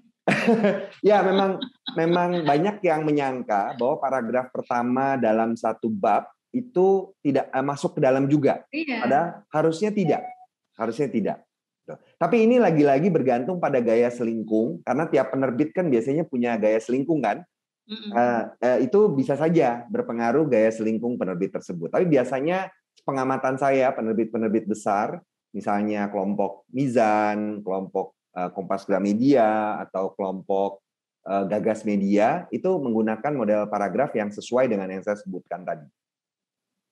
Ya memang banyak yang menyangka bahwa paragraf pertama dalam satu bab itu tidak masuk ke dalam juga. Iya. Padahal harusnya tidak. Tapi ini lagi-lagi bergantung pada gaya selingkung, karena tiap penerbit kan biasanya punya gaya selingkung kan. Itu bisa saja berpengaruh gaya selingkung penerbit tersebut. Tapi biasanya pengamatan saya penerbit-penerbit besar, misalnya kelompok Mizan, kelompok Kompas Gramedia, atau kelompok Gagas Media, itu menggunakan model paragraf yang sesuai dengan yang saya sebutkan tadi.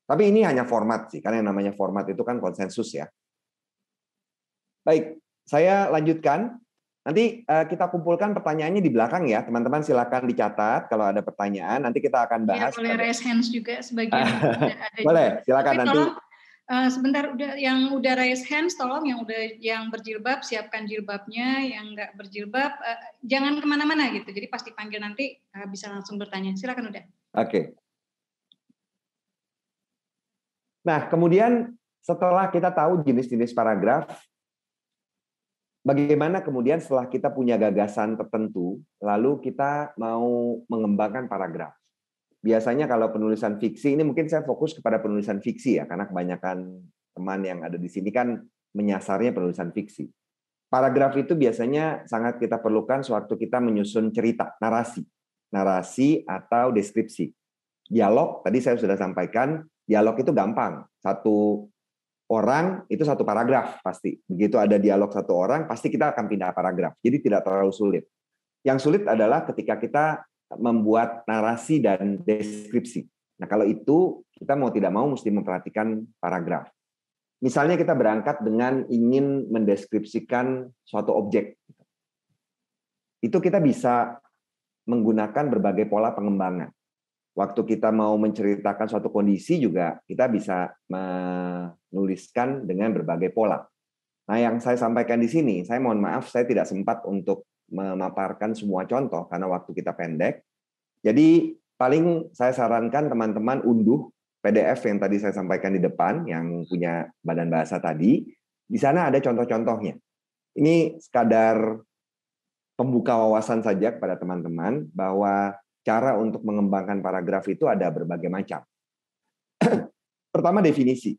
Tapi ini hanya format sih, karena yang namanya format itu kan konsensus ya. Baik, saya lanjutkan. Nanti kita kumpulkan pertanyaannya di belakang ya, teman-teman silakan dicatat kalau ada pertanyaan. Nanti kita akan bahas. Ya, boleh raise hands juga sebagian. Ada boleh, juga. silakan. Tapi nanti. Tolong, sebentar, yang udah raise hands, tolong yang berjilbab siapkan jilbabnya, yang nggak berjilbab jangan kemana-mana gitu. Jadi pas dipanggil nanti bisa langsung bertanya. Silakan udah. Oke. Nah, kemudian setelah kita tahu jenis-jenis paragraf, bagaimana kemudian setelah kita punya gagasan tertentu, lalu kita mau mengembangkan paragraf. Biasanya kalau penulisan fiksi, ini mungkin saya fokus kepada penulisan fiksi ya, karena kebanyakan teman yang ada di sini kan menyasarnya penulisan fiksi. Paragraf itu biasanya sangat kita perlukan sewaktu kita menyusun cerita, narasi atau deskripsi. Dialog, tadi saya sudah sampaikan, dialog itu gampang. Satu orang itu satu paragraf pasti. Begitu ada dialog satu orang, pasti kita akan pindah paragraf. Jadi tidak terlalu sulit. Yang sulit adalah ketika kita membuat narasi dan deskripsi. Nah, kalau itu kita mau tidak mau mesti memperhatikan paragraf. Misalnya kita berangkat dengan ingin mendeskripsikan suatu objek. Itu kita bisa menggunakan berbagai pola pengembangan. Waktu kita mau menceritakan suatu kondisi juga kita bisa menuliskan dengan berbagai pola. Nah, yang saya sampaikan di sini, saya mohon maaf saya tidak sempat untuk memaparkan semua contoh karena waktu kita pendek. Jadi paling saya sarankan teman-teman unduh PDF yang tadi saya sampaikan di depan yang punya badan bahasa tadi. Di sana ada contoh-contohnya. Ini sekadar pembuka wawasan saja kepada teman-teman bahwa cara untuk mengembangkan paragraf itu ada berbagai macam. Pertama, definisi.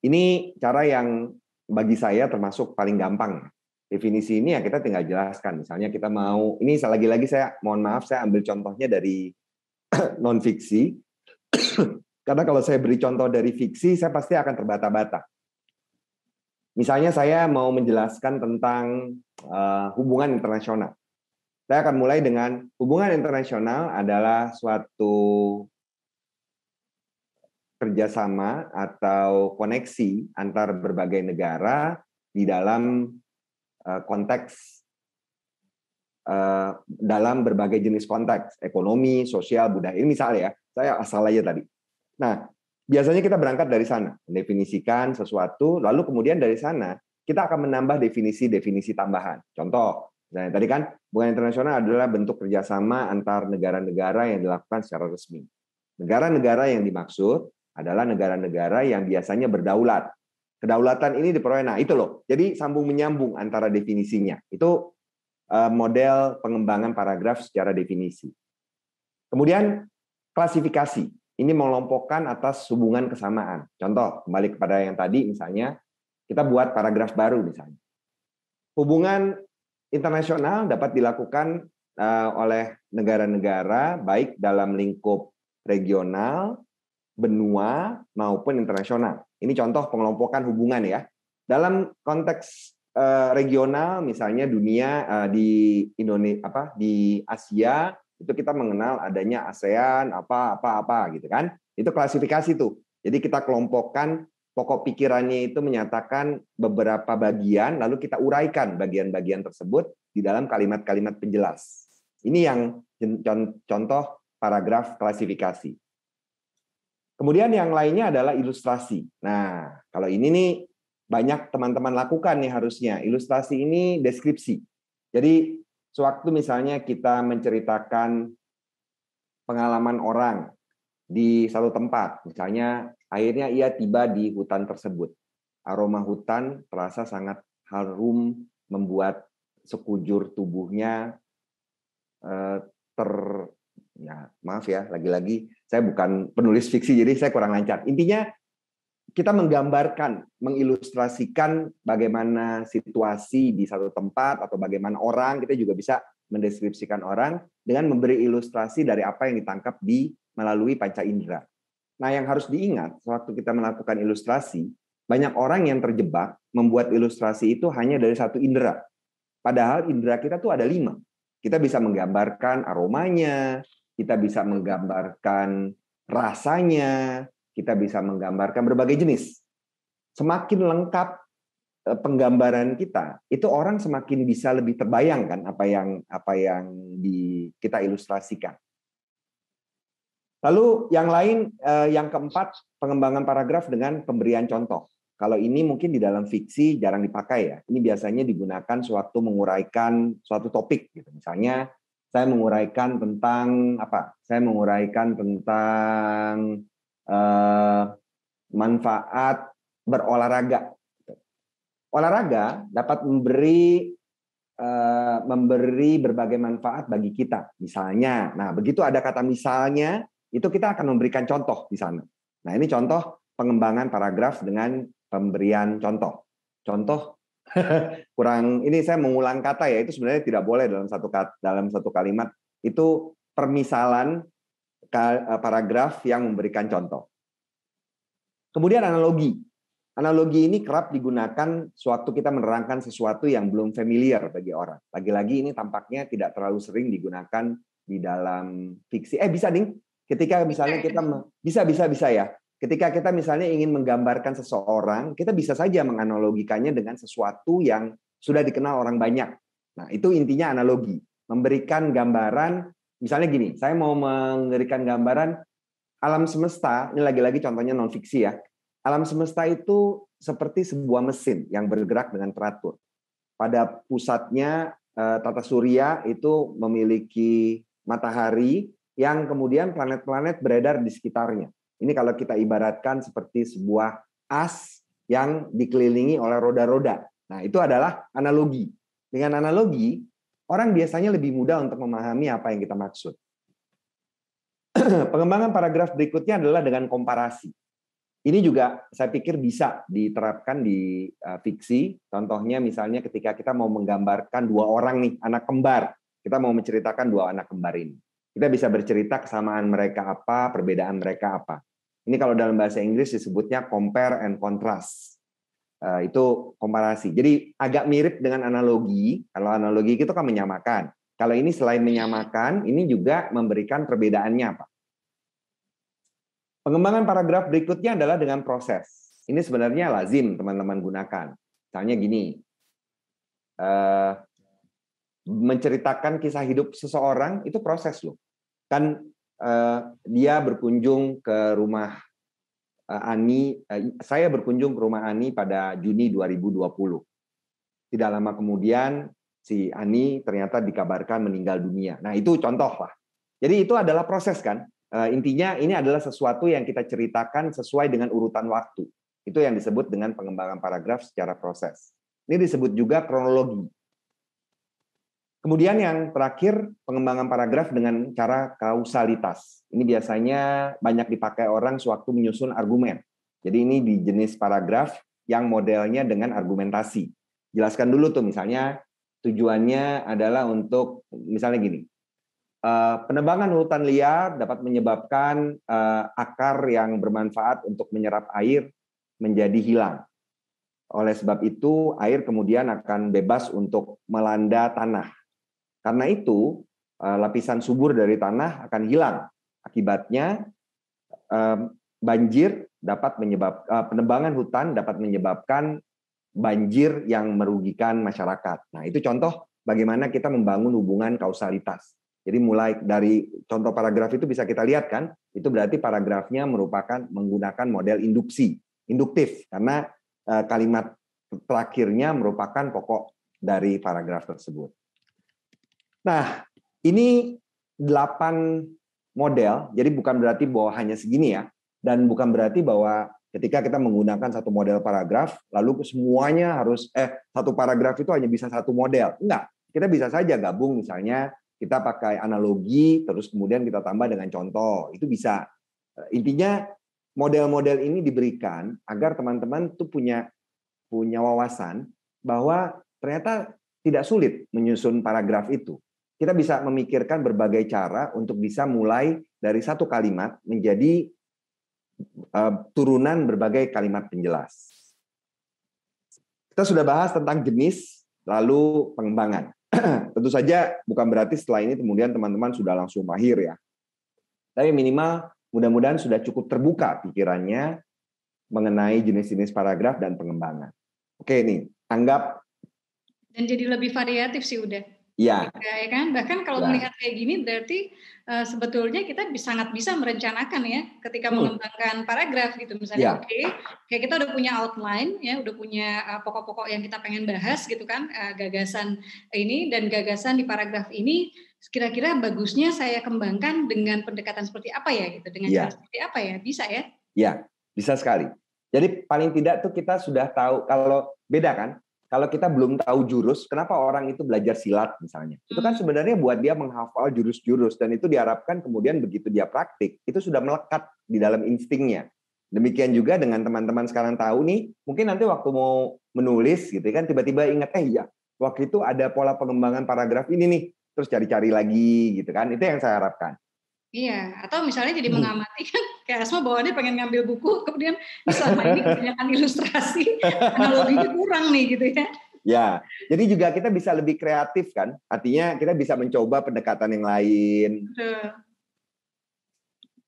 Ini cara yang bagi saya termasuk paling gampang. Definisi ini ya kita tinggal jelaskan. Misalnya kita mau, ini lagi-lagi saya mohon maaf saya ambil contohnya dari non-fiksi. Karena kalau saya beri contoh dari fiksi, saya pasti akan terbata-bata. Misalnya saya mau menjelaskan tentang hubungan internasional. Saya akan mulai dengan hubungan internasional adalah suatu kerjasama atau koneksi antar berbagai negara di dalam konteks, dalam berbagai jenis konteks, ekonomi, sosial, budaya. Ini misalnya ya, saya asal aja tadi. Nah, biasanya kita berangkat dari sana, mendefinisikan sesuatu, lalu kemudian dari sana kita akan menambah definisi-definisi tambahan. Contoh, nah, tadi kan hubungan internasional adalah bentuk kerjasama antar negara-negara yang dilakukan secara resmi. Negara-negara yang dimaksud adalah negara-negara yang biasanya berdaulat. Kedaulatan ini diperoleh, nah itu loh. Jadi sambung menyambung antara definisinya. Itu model pengembangan paragraf secara definisi. Kemudian klasifikasi. Ini mengelompokkan atas hubungan kesamaan. Contoh, kembali kepada yang tadi misalnya, kita buat paragraf baru misalnya. Hubungan internasional dapat dilakukan oleh negara-negara baik dalam lingkup regional, benua maupun internasional. Ini contoh pengelompokan hubungan ya. Dalam konteks regional misalnya dunia di Indonesia di Asia itu kita mengenal adanya ASEAN apa gitu kan. Itu klasifikasi tuh. Jadi kita kelompokkan pokok pikirannya itu menyatakan beberapa bagian, lalu kita uraikan bagian-bagian tersebut di dalam kalimat-kalimat penjelas. Ini yang contoh paragraf klasifikasi. Kemudian yang lainnya adalah ilustrasi. Nah, kalau ini nih banyak teman-teman lakukan nih harusnya. Ilustrasi ini deskripsi. Jadi, sewaktu misalnya kita menceritakan pengalaman orang di satu tempat, misalnya akhirnya ia tiba di hutan tersebut. Aroma hutan terasa sangat harum, membuat sekujur tubuhnya maaf ya, lagi-lagi saya bukan penulis fiksi, jadi saya kurang lancar. Intinya kita menggambarkan, mengilustrasikan bagaimana situasi di satu tempat atau bagaimana orang, kita juga bisa mendeskripsikan orang dengan memberi ilustrasi dari apa yang ditangkap melalui panca indera. Nah, yang harus diingat waktu kita melakukan ilustrasi, banyak orang yang terjebak membuat ilustrasi itu hanya dari satu indera. Padahal indera kita tuh ada 5. Kita bisa menggambarkan aromanya, kita bisa menggambarkan rasanya, kita bisa menggambarkan berbagai jenis. Semakin lengkap penggambaran kita, itu orang semakin bisa lebih terbayangkan apa yang kita ilustrasikan. Lalu yang lain, yang keempat, pengembangan paragraf dengan pemberian contoh. Kalau ini mungkin di dalam fiksi jarang dipakai ya. Ini biasanya digunakan sewaktu menguraikan suatu topik. Gitu. Misalnya saya menguraikan tentang apa? Saya menguraikan tentang manfaat berolahraga. Olahraga dapat memberi berbagai manfaat bagi kita. Misalnya, nah begitu ada kata misalnya, itu kita akan memberikan contoh di sana. Nah ini contoh pengembangan paragraf dengan pemberian contoh. Contoh kurang ini saya mengulang kata ya, itu sebenarnya tidak boleh dalam satu kalimat. Itu permisalan paragraf yang memberikan contoh. Kemudian analogi. Analogi ini kerap digunakan sewaktu kita menerangkan sesuatu yang belum familiar bagi orang. Lagi-lagi ini tampaknya tidak terlalu sering digunakan di dalam fiksi. Bisa Ding? Ketika misalnya kita bisa ya. Ketika kita misalnya ingin menggambarkan seseorang, kita bisa saja menganalogikannya dengan sesuatu yang sudah dikenal orang banyak. Nah, itu intinya analogi. Memberikan gambaran, misalnya gini, saya mau memberikan gambaran alam semesta, ini lagi-lagi contohnya non-fiksi ya. Alam semesta itu seperti sebuah mesin yang bergerak dengan teratur. Pada pusatnya, tata surya itu memiliki matahari yang kemudian planet-planet beredar di sekitarnya. Ini kalau kita ibaratkan seperti sebuah as yang dikelilingi oleh roda-roda. Nah, itu adalah analogi. Dengan analogi, orang biasanya lebih mudah untuk memahami apa yang kita maksud. Pengembangan paragraf berikutnya adalah dengan komparasi. Ini juga saya pikir bisa diterapkan di fiksi. Contohnya misalnya ketika kita mau menggambarkan 2 orang nih, anak kembar. Kita mau menceritakan 2 anak kembar ini. Kita bisa bercerita kesamaan mereka apa, perbedaan mereka apa. Ini kalau dalam bahasa Inggris disebutnya compare and contrast. Itu komparasi. Jadi agak mirip dengan analogi. Kalau analogi itu kan menyamakan. Kalau ini selain menyamakan, ini juga memberikan perbedaannya apa. Pengembangan paragraf berikutnya adalah dengan proses. Ini sebenarnya lazim teman-teman gunakan. Misalnya gini, menceritakan kisah hidup seseorang itu proses loh. Kan dia berkunjung ke rumah Ani, saya berkunjung ke rumah Ani pada Juni 2020. Tidak lama kemudian si Ani ternyata dikabarkan meninggal dunia. Nah itu contoh lah. Jadi itu adalah proses kan. Intinya ini adalah sesuatu yang kita ceritakan sesuai dengan urutan waktu. Itu yang disebut dengan pengembangan paragraf secara proses. Ini disebut juga kronologi. Kemudian yang terakhir, pengembangan paragraf dengan cara kausalitas. Ini biasanya banyak dipakai orang sewaktu menyusun argumen. Jadi ini di jenis paragraf yang modelnya dengan argumentasi. Jelaskan dulu tuh misalnya tujuannya adalah untuk misalnya gini. Penebangan hutan liar dapat menyebabkan akar yang bermanfaat untuk menyerap air menjadi hilang. Oleh sebab itu, air kemudian akan bebas untuk melanda tanah. Karena itu, lapisan subur dari tanah akan hilang. Akibatnya, banjir dapat penebangan hutan dapat menyebabkan banjir yang merugikan masyarakat. Nah, itu contoh bagaimana kita membangun hubungan kausalitas. Jadi mulai dari contoh paragraf itu bisa kita lihat kan, itu berarti paragrafnya merupakan menggunakan model induktif, karena kalimat terakhirnya merupakan pokok dari paragraf tersebut. Nah, ini 8 model, jadi bukan berarti bahwa hanya segini ya, dan bukan berarti bahwa ketika kita menggunakan satu model paragraf, lalu semuanya harus, satu paragraf itu hanya bisa satu model. Enggak, kita bisa saja gabung misalnya, kita pakai analogi, terus kemudian kita tambah dengan contoh, itu bisa. Intinya model-model ini diberikan agar teman-teman tuh punya wawasan bahwa ternyata tidak sulit menyusun paragraf itu. kita bisa memikirkan berbagai cara untuk bisa mulai dari satu kalimat menjadi turunan berbagai kalimat penjelas. Kita sudah bahas tentang jenis, lalu pengembangan. Tentu saja bukan berarti setelah ini kemudian teman-teman sudah langsung mahir ya. Tapi minimal mudah-mudahan sudah cukup terbuka pikirannya mengenai jenis-jenis paragraf dan pengembangan. Oke nih, anggap. Dan jadi lebih variatif sih udah. Iya. Ya kan? Bahkan kalau melihat kayak gini berarti sebetulnya kita sangat bisa merencanakan ya ketika mengembangkan paragraf gitu. Misalnya kayak kita udah punya outline ya, udah punya pokok-pokok yang kita pengen bahas gitu kan, gagasan ini dan gagasan di paragraf ini kira-kira bagusnya saya kembangkan dengan pendekatan seperti apa ya gitu, dengan cara seperti apa ya? Bisa ya? Iya, bisa sekali. Jadi paling tidak tuh kita sudah tahu, kalau beda kan? Kalau kita belum tahu jurus, kenapa orang itu belajar silat misalnya? Itu kan sebenarnya buat dia menghafal jurus-jurus, dan itu diharapkan kemudian begitu dia praktik, itu sudah melekat di dalam instingnya. Demikian juga dengan teman-teman sekarang tahu nih, mungkin nanti waktu mau menulis gitu kan, tiba-tiba ingat, iya, waktu itu ada pola pengembangan paragraf ini nih, terus cari-cari lagi gitu kan, itu yang saya harapkan. Iya, atau misalnya jadi mengamati kan, kayak Asma bawaannya pengen ngambil buku, kemudian selama ini kebanyakan ilustrasi, analoginya kurang nih gitu ya. Ya, jadi juga kita bisa lebih kreatif kan, artinya kita bisa mencoba pendekatan yang lain.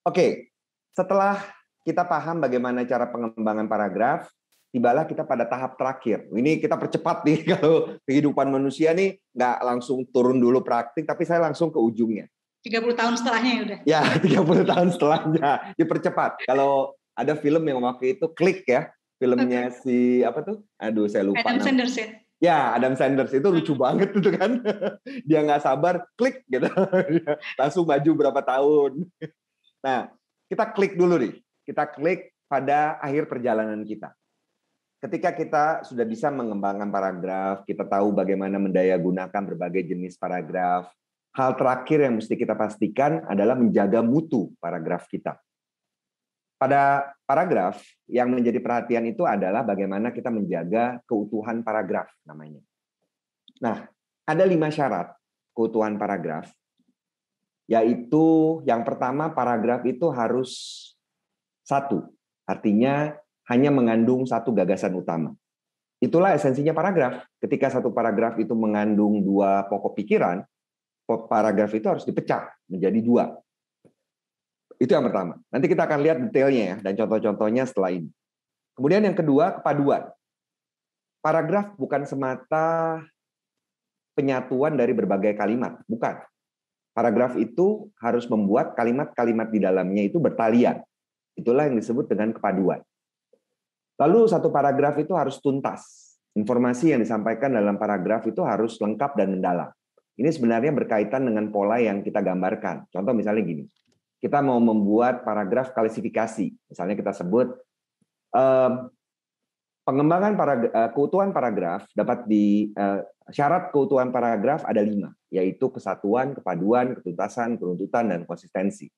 Oke, setelah kita paham bagaimana cara pengembangan paragraf, tibalah kita pada tahap terakhir. Ini kita percepat nih, kalau kehidupan manusia nih nggak langsung turun dulu praktik, tapi saya langsung ke ujungnya. 30 tahun setelahnya ya udah. Ya, 30 tahun setelahnya dipercepat. Kalau ada film yang waktu itu Klik ya, filmnya si apa tuh? Aduh, saya lupa. Adam Sanders ya. Ya, Adam Sanders itu lucu banget itu kan. Dia nggak sabar, klik gitu. Langsung maju berapa tahun. Nah, kita klik dulu nih. Kita klik pada akhir perjalanan kita. Ketika kita sudah bisa mengembangkan paragraf, kita tahu bagaimana mendayagunakan berbagai jenis paragraf. Hal terakhir yang mesti kita pastikan adalah menjaga mutu paragraf kita. Pada paragraf, yang menjadi perhatian itu adalah bagaimana kita menjaga keutuhan paragraf namanya. Nah, ada 5 syarat keutuhan paragraf, yaitu yang pertama, paragraf itu harus satu, artinya hanya mengandung satu gagasan utama. Itulah esensinya paragraf. Ketika satu paragraf itu mengandung 2 pokok pikiran, paragraf itu harus dipecah menjadi 2. Itu yang pertama. Nanti kita akan lihat detailnya ya, dan contoh-contohnya setelah ini. Kemudian yang kedua, kepaduan. Paragraf bukan semata penyatuan dari berbagai kalimat, bukan. Paragraf itu harus membuat kalimat-kalimat di dalamnya itu bertalian. Itulah yang disebut dengan kepaduan. Lalu satu paragraf itu harus tuntas. Informasi yang disampaikan dalam paragraf itu harus lengkap dan mendalam. Ini sebenarnya berkaitan dengan pola yang kita gambarkan. Contoh misalnya gini, kita mau membuat paragraf klasifikasi. Misalnya kita sebut pengembangan keutuhan paragraf dapat syarat keutuhan paragraf ada 5, yaitu kesatuan, kepaduan, ketuntasan, penuntutan, dan konsistensi.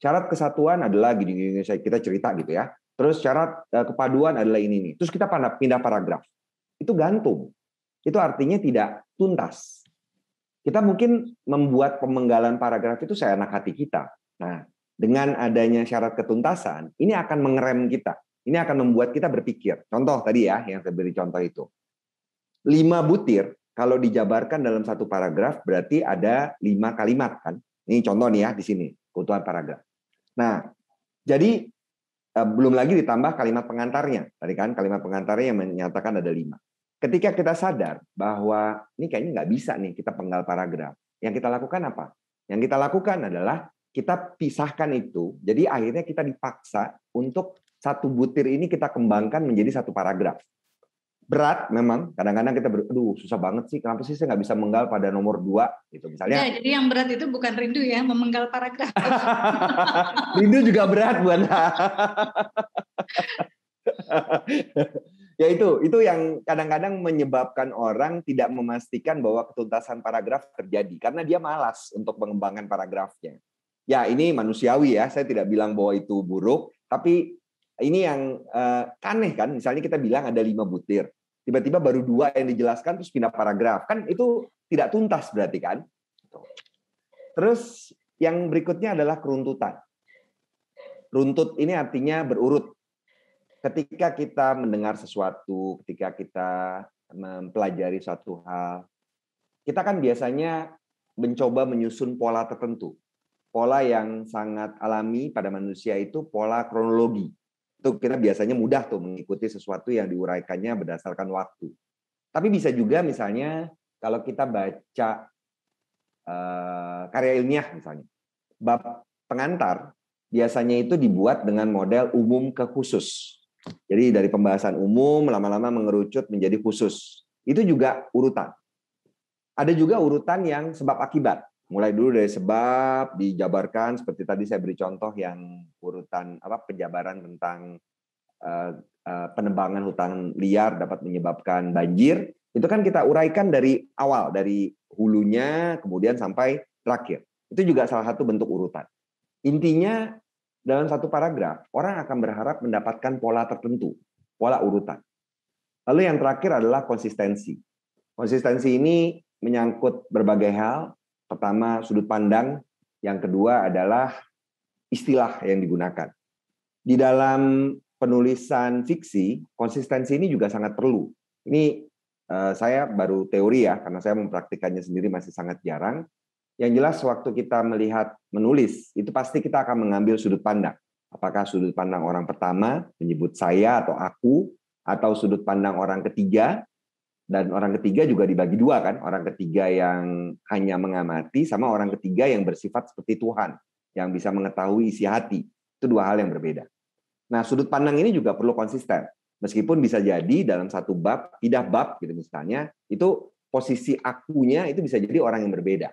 Syarat kesatuan adalah gini-gini, kita cerita gitu ya. Terus syarat kepaduan adalah ini. Terus kita pindah paragraf. Itu gantung. Itu artinya tidak tuntas. Kita mungkin membuat pemenggalan paragraf itu seenak hati kita. Nah, dengan adanya syarat ketuntasan, ini akan mengerem kita. Ini akan membuat kita berpikir. Contoh tadi ya, yang saya beri contoh itu. 5 butir, kalau dijabarkan dalam satu paragraf, berarti ada 5 kalimat kan. Ini contoh nih ya, di sini, keutuhan paragraf. Nah, jadi belum lagi ditambah kalimat pengantarnya. Tadi kan kalimat pengantarnya yang menyatakan ada 5. Ketika kita sadar bahwa ini kayaknya nggak bisa nih kita penggal paragraf, yang kita lakukan apa? Yang kita lakukan adalah kita pisahkan itu, jadi akhirnya kita dipaksa untuk satu butir ini kita kembangkan menjadi satu paragraf. Berat memang, kadang-kadang kita susah banget sih, kenapa sih saya nggak bisa menggal pada nomor 2 gitu misalnya. Ya, jadi yang berat itu bukan rindu ya, memenggal paragraf. Rindu juga berat buat. Ya itu yang kadang-kadang menyebabkan orang tidak memastikan bahwa ketuntasan paragraf terjadi karena dia malas untuk mengembangkan paragrafnya. Ya ini manusiawi ya, saya tidak bilang bahwa itu buruk, tapi ini yang aneh kan, misalnya kita bilang ada 5 butir, tiba-tiba baru 2 yang dijelaskan terus pindah paragraf, kan itu tidak tuntas berarti kan. Gitu. Terus yang berikutnya adalah keruntutan. Runtut ini artinya berurut. Ketika kita mendengar sesuatu, ketika kita mempelajari suatu hal, kita kan biasanya mencoba menyusun pola tertentu. Pola yang sangat alami pada manusia itu pola kronologi. Itu kita biasanya mudah tuh mengikuti sesuatu yang diuraikannya berdasarkan waktu. Tapi bisa juga misalnya kalau kita baca karya ilmiah misalnya, bab pengantar biasanya itu dibuat dengan model umum ke khusus. Jadi dari pembahasan umum lama-lama mengerucut menjadi khusus. Itu juga urutan. Ada juga urutan yang sebab akibat. Mulai dulu dari sebab dijabarkan seperti tadi saya beri contoh yang urutan penjabaran tentang penebangan hutan liar dapat menyebabkan banjir. Itu kan kita uraikan dari awal, dari hulunya kemudian sampai terakhir. Itu juga salah satu bentuk urutan. Intinya dalam satu paragraf, orang akan berharap mendapatkan pola tertentu, pola urutan. Lalu yang terakhir adalah konsistensi. Konsistensi ini menyangkut berbagai hal. Pertama, sudut pandang. Yang kedua adalah istilah yang digunakan. Di dalam penulisan fiksi, konsistensi ini juga sangat perlu. Ini saya baru teori ya, karena saya mempraktikannya sendiri masih sangat jarang. Yang jelas waktu kita melihat menulis, itu pasti kita akan mengambil sudut pandang. Apakah sudut pandang orang pertama, menyebut saya atau aku, atau sudut pandang orang ketiga, dan orang ketiga juga dibagi dua kan, orang ketiga yang hanya mengamati, sama orang ketiga yang bersifat seperti Tuhan, yang bisa mengetahui isi hati. Itu dua hal yang berbeda. Nah, sudut pandang ini juga perlu konsisten. Meskipun bisa jadi dalam satu bab, pindah bab gitu misalnya, itu posisi akunya itu bisa jadi orang yang berbeda.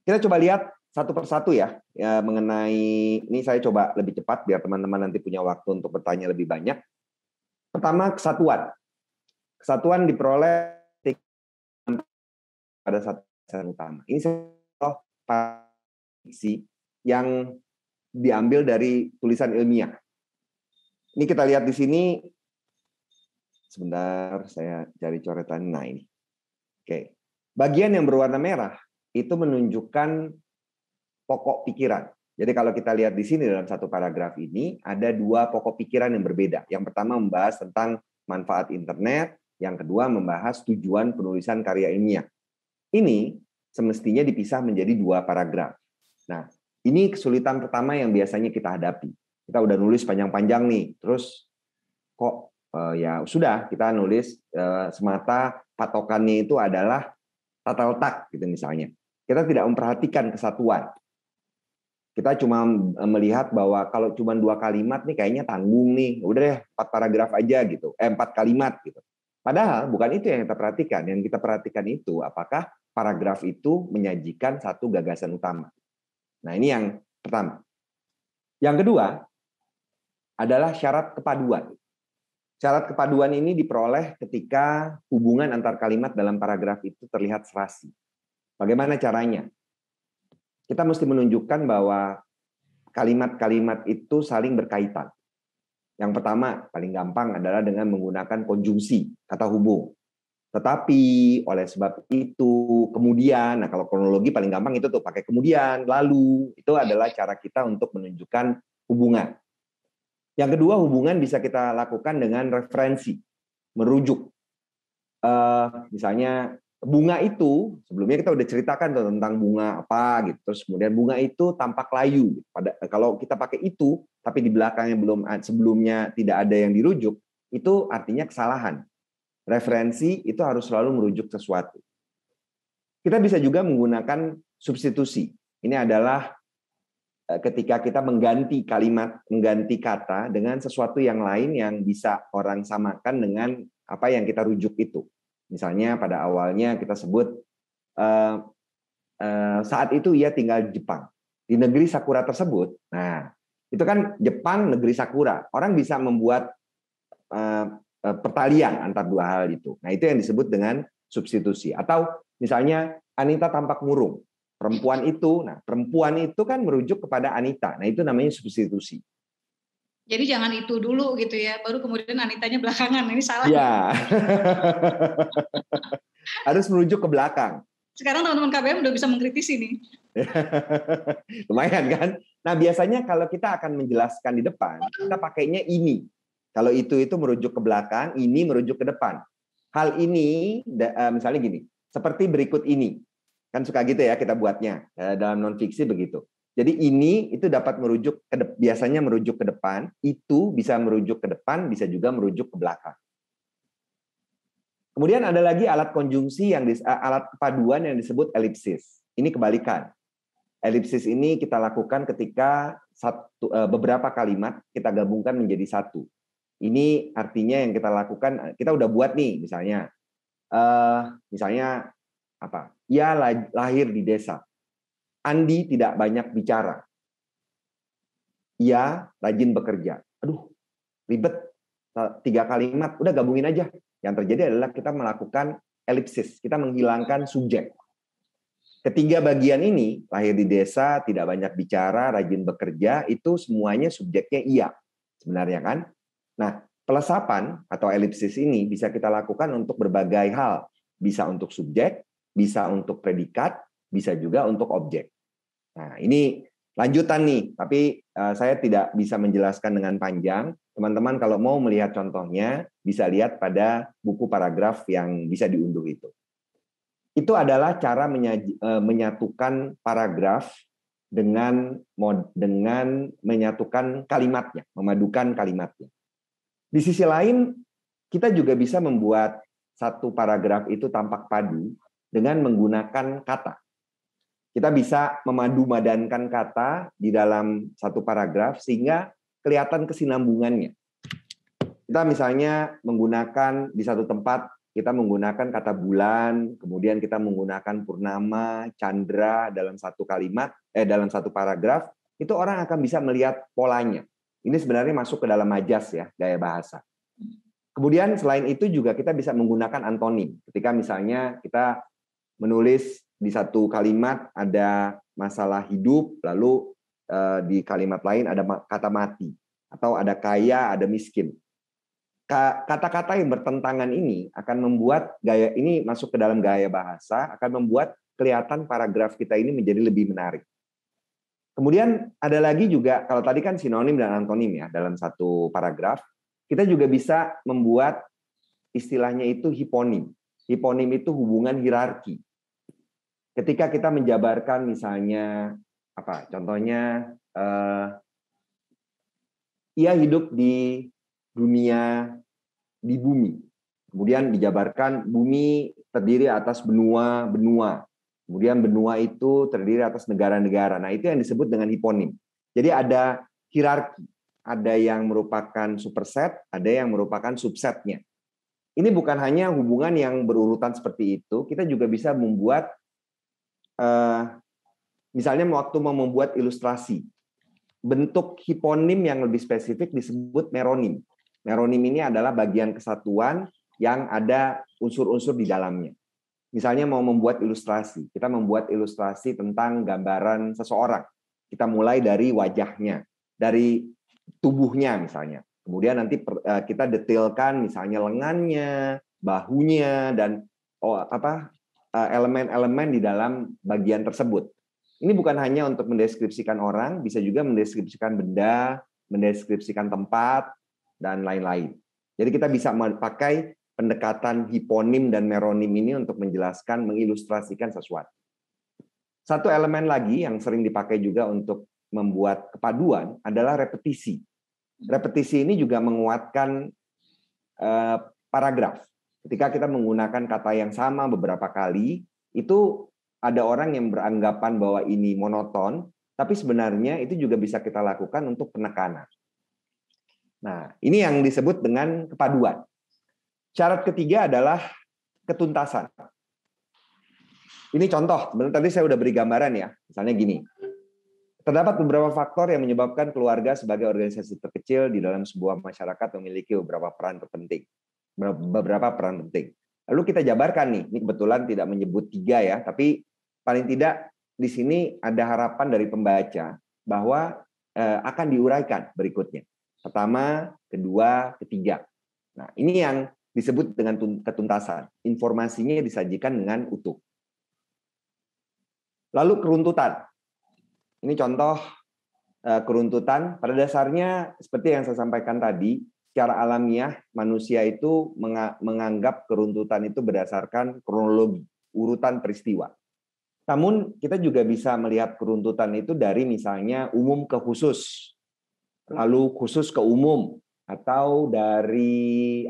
Kita coba lihat satu persatu ya mengenai ini. Saya coba lebih cepat biar teman-teman nanti punya waktu untuk bertanya lebih banyak. Pertama, kesatuan. Kesatuan diperoleh pada satu dasar utama. Ini contoh fiksi yang diambil dari tulisan ilmiah. Ini kita lihat di sini. Sebentar, saya cari coretan. Nah ini. Oke. Bagian yang berwarna merah itu menunjukkan pokok pikiran. Jadi kalau kita lihat di sini dalam satu paragraf ini, ada dua pokok pikiran yang berbeda. Yang pertama membahas tentang manfaat internet, yang kedua membahas tujuan penulisan karya ilmiah. Ini semestinya dipisah menjadi dua paragraf. Nah, ini kesulitan pertama yang biasanya kita hadapi. Kita udah nulis panjang-panjang nih, terus kok ya sudah kita nulis semata patokannya itu adalah tata letak gitu misalnya. Kita tidak memperhatikan kesatuan. Kita cuma melihat bahwa kalau cuma 2 kalimat nih kayaknya tanggung nih. Udah deh 4 paragraf aja gitu. 4 kalimat gitu. Padahal bukan itu yang kita perhatikan. Yang kita perhatikan itu apakah paragraf itu menyajikan satu gagasan utama. Nah, ini yang pertama. Yang kedua adalah syarat kepaduan. Syarat kepaduan ini diperoleh ketika hubungan antar kalimat dalam paragraf itu terlihat serasi. Bagaimana caranya? Kita mesti menunjukkan bahwa kalimat-kalimat itu saling berkaitan. Yang pertama, paling gampang adalah dengan menggunakan konjungsi, kata hubung. Tetapi oleh sebab itu, kemudian, nah kalau kronologi paling gampang itu tuh pakai kemudian, lalu, itu adalah cara kita untuk menunjukkan hubungan. Yang kedua, hubungan bisa kita lakukan dengan referensi, merujuk. Misalnya, bunga itu sebelumnya kita udah ceritakan tentang bunga apa gitu, terus kemudian bunga itu tampak layu. Kalau kita pakai itu tapi di belakangnya sebelumnya tidak ada yang dirujuk, itu artinya kesalahan. Referensi itu harus selalu merujuk sesuatu. Kita bisa juga menggunakan substitusi. Ini adalah ketika kita mengganti kalimat, mengganti kata dengan sesuatu yang lain yang bisa orang samakan dengan apa yang kita rujuk itu. Misalnya pada awalnya kita sebut saat itu ia tinggal di Jepang. Di negeri Sakura tersebut, nah itu kan Jepang negeri Sakura. Orang bisa membuat pertalian antar dua hal itu. Nah itu yang disebut dengan substitusi. Atau misalnya Anita tampak murung. Perempuan itu kan merujuk kepada Anita. Nah itu namanya substitusi. Jadi jangan itu dulu gitu ya, baru kemudian Anitanya belakangan. Ini salah. Ya. Harus merujuk ke belakang. Sekarang teman-teman KBM udah bisa mengkritisi nih. Lumayan kan? Nah, biasanya kalau kita akan menjelaskan di depan, kita pakainya ini. Kalau itu merujuk ke belakang, ini merujuk ke depan. Hal ini, misalnya gini, seperti berikut ini. Kan suka gitu ya kita buatnya. Dalam non-fiksi begitu. Jadi ini itu dapat merujuk, biasanya merujuk ke depan, itu bisa merujuk ke depan, bisa juga merujuk ke belakang. Kemudian ada lagi alat konjungsi, alat kepaduan yang disebut elipsis. Ini kebalikan. Elipsis ini kita lakukan ketika beberapa kalimat kita gabungkan menjadi satu. Ini artinya yang kita lakukan, kita udah buat nih misalnya apa? Ia lahir di desa. Andi tidak banyak bicara. Ia rajin bekerja. Aduh, ribet. 3 kalimat, udah gabungin aja. Yang terjadi adalah kita melakukan elipsis. Kita menghilangkan subjek. Ketiga bagian ini, lahir di desa, tidak banyak bicara, rajin bekerja, itu semuanya subjeknya ia. Sebenarnya kan? Nah, pelesapan atau elipsis ini bisa kita lakukan untuk berbagai hal. Bisa untuk subjek, bisa untuk predikat, bisa juga untuk objek. Nah, ini lanjutan nih, tapi saya tidak bisa menjelaskan dengan panjang. Teman-teman kalau mau melihat contohnya, bisa lihat pada buku paragraf yang bisa diunduh itu. Itu adalah cara menyatukan paragraf dengan menyatukan kalimatnya, memadukan kalimatnya. Di sisi lain, kita juga bisa membuat satu paragraf itu tampak padu dengan menggunakan kata. Kita bisa memadu-madankan kata di dalam satu paragraf sehingga kelihatan kesinambungannya. Kita misalnya menggunakan di satu tempat, kita menggunakan kata bulan, kemudian kita menggunakan purnama, candra dalam satu kalimat, dalam satu paragraf, itu orang akan bisa melihat polanya. Ini sebenarnya masuk ke dalam majas ya, gaya bahasa. Kemudian selain itu juga kita bisa menggunakan antonim. Ketika misalnya kita menulis di satu kalimat ada masalah hidup, lalu di kalimat lain ada kata mati, atau ada kaya, ada miskin. Kata-kata yang bertentangan ini akan membuat gaya ini masuk ke dalam gaya bahasa, akan membuat kelihatan paragraf kita ini menjadi lebih menarik. Kemudian ada lagi juga, kalau tadi kan sinonim dan antonim ya dalam satu paragraf, kita juga bisa membuat istilahnya itu hiponim. Hiponim itu hubungan hierarki. Ketika kita menjabarkan misalnya apa? Contohnya ia hidup di dunia, di bumi. Kemudian dijabarkan bumi terdiri atas benua-benua. Kemudian benua itu terdiri atas negara-negara. Nah, itu yang disebut dengan hiponim. Jadi ada hierarki. Ada yang merupakan superset, ada yang merupakan subsetnya. Ini bukan hanya hubungan yang berurutan seperti itu, kita juga bisa membuat, misalnya waktu mau membuat ilustrasi, bentuk hiponim yang lebih spesifik disebut meronim. Meronim ini adalah bagian kesatuan yang ada unsur-unsur di dalamnya. Misalnya mau membuat ilustrasi, kita membuat ilustrasi tentang gambaran seseorang. Kita mulai dari wajahnya, dari tubuhnya misalnya. Kemudian nanti kita detailkan misalnya lengannya, bahunya, dan elemen-elemen di dalam bagian tersebut. Ini bukan hanya untuk mendeskripsikan orang, bisa juga mendeskripsikan benda, mendeskripsikan tempat, dan lain-lain. Jadi kita bisa memakai pendekatan hiponim dan meronim ini untuk menjelaskan, mengilustrasikan sesuatu. Satu elemen lagi yang sering dipakai juga untuk membuat kepaduan adalah repetisi. Repetisi ini juga menguatkan paragraf. Ketika kita menggunakan kata yang sama beberapa kali, itu ada orang yang beranggapan bahwa ini monoton, tapi sebenarnya itu juga bisa kita lakukan untuk penekanan. Nah, ini yang disebut dengan kepaduan. Syarat ketiga adalah ketuntasan. Ini contoh, sebenarnya tadi saya udah beri gambaran ya. Misalnya gini, terdapat beberapa faktor yang menyebabkan keluarga sebagai organisasi terkecil di dalam sebuah masyarakat memiliki beberapa peran penting. Lalu kita jabarkan nih, ini kebetulan tidak menyebut 3 ya, tapi paling tidak di sini ada harapan dari pembaca bahwa akan diuraikan berikutnya. Pertama, kedua, ketiga. Nah, ini yang disebut dengan ketuntasan. Informasinya disajikan dengan utuh. Lalu keruntutan. Ini contoh keruntutan. Pada dasarnya seperti yang saya sampaikan tadi, secara alamiah manusia itu menganggap keruntutan itu berdasarkan kronologi, urutan peristiwa. Namun kita juga bisa melihat keruntutan itu dari misalnya umum ke khusus, lalu khusus ke umum, atau dari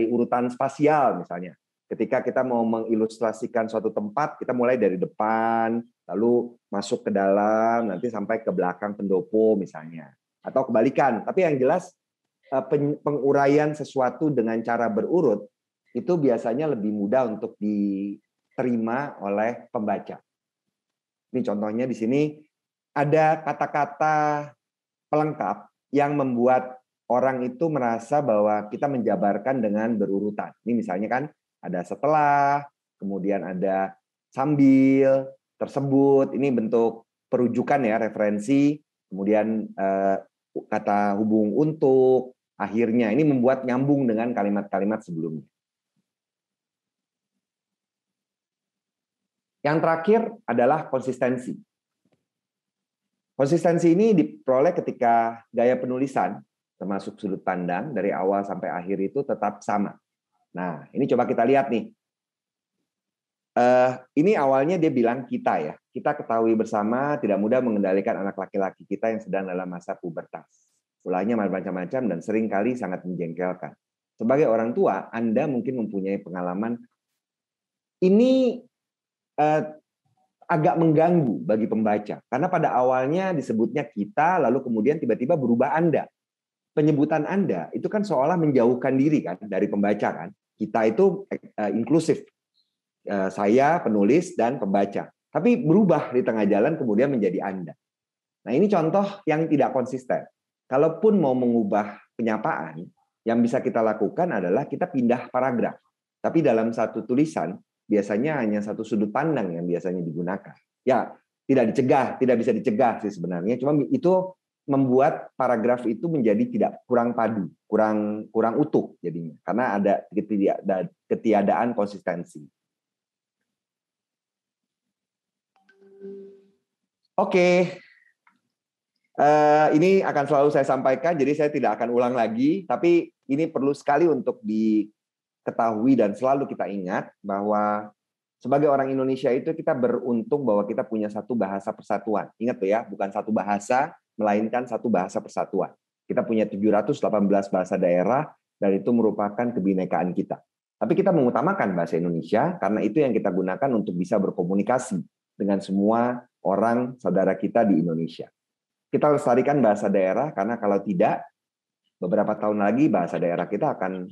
urutan spasial misalnya. Ketika kita mau mengilustrasikan suatu tempat, kita mulai dari depan, lalu masuk ke dalam, nanti sampai ke belakang pendopo misalnya. Atau kebalikan. Tapi yang jelas penguraian sesuatu dengan cara berurut itu biasanya lebih mudah untuk diterima oleh pembaca. Ini contohnya di sini ada kata-kata pelengkap yang membuat orang itu merasa bahwa kita menjabarkan dengan berurutan. Ini misalnya kan ada setelah, kemudian ada sambil, tersebut. Ini bentuk perujukan ya, referensi. Kemudian kata hubung untuk, akhirnya. Ini membuat nyambung dengan kalimat-kalimat sebelumnya. Yang terakhir adalah konsistensi. Konsistensi ini diperoleh ketika gaya penulisan, termasuk sudut pandang, dari awal sampai akhir itu tetap sama. Nah, ini coba kita lihat nih. Ini awalnya dia bilang kita ya. Kita ketahui bersama tidak mudah mengendalikan anak laki-laki kita yang sedang dalam masa pubertas. Ulahnya macam-macam dan seringkali sangat menjengkelkan. Sebagai orang tua, Anda mungkin mempunyai pengalaman ini agak mengganggu bagi pembaca. Karena pada awalnya disebutnya kita, lalu kemudian tiba-tiba berubah Anda. Penyebutan Anda itu kan seolah menjauhkan diri kan dari pembaca kan. Kita itu inklusif. Saya, penulis, dan pembaca. Tapi berubah di tengah jalan kemudian menjadi Anda. Nah ini contoh yang tidak konsisten. Kalaupun mau mengubah penyapaan, yang bisa kita lakukan adalah kita pindah paragraf. Tapi dalam satu tulisan, biasanya hanya satu sudut pandang yang biasanya digunakan. Ya, tidak bisa dicegah sih sebenarnya. Cuma itu membuat paragraf itu menjadi kurang padu, kurang utuh jadinya. Karena ada ketiadaan konsistensi. Oke. Ini akan selalu saya sampaikan, jadi saya tidak akan ulang lagi. Tapi ini perlu sekali untuk diketahui dan selalu kita ingat bahwa sebagai orang Indonesia itu kita beruntung bahwa kita punya satu bahasa persatuan. Ingat tuh ya, bukan satu bahasa, melainkan satu bahasa persatuan. Kita punya 718 bahasa daerah, dan itu merupakan kebinekaan kita. Tapi kita mengutamakan bahasa Indonesia, karena itu yang kita gunakan untuk bisa berkomunikasi dengan semua orang saudara kita di Indonesia. Kita lestarikan bahasa daerah, karena kalau tidak, beberapa tahun lagi bahasa daerah kita akan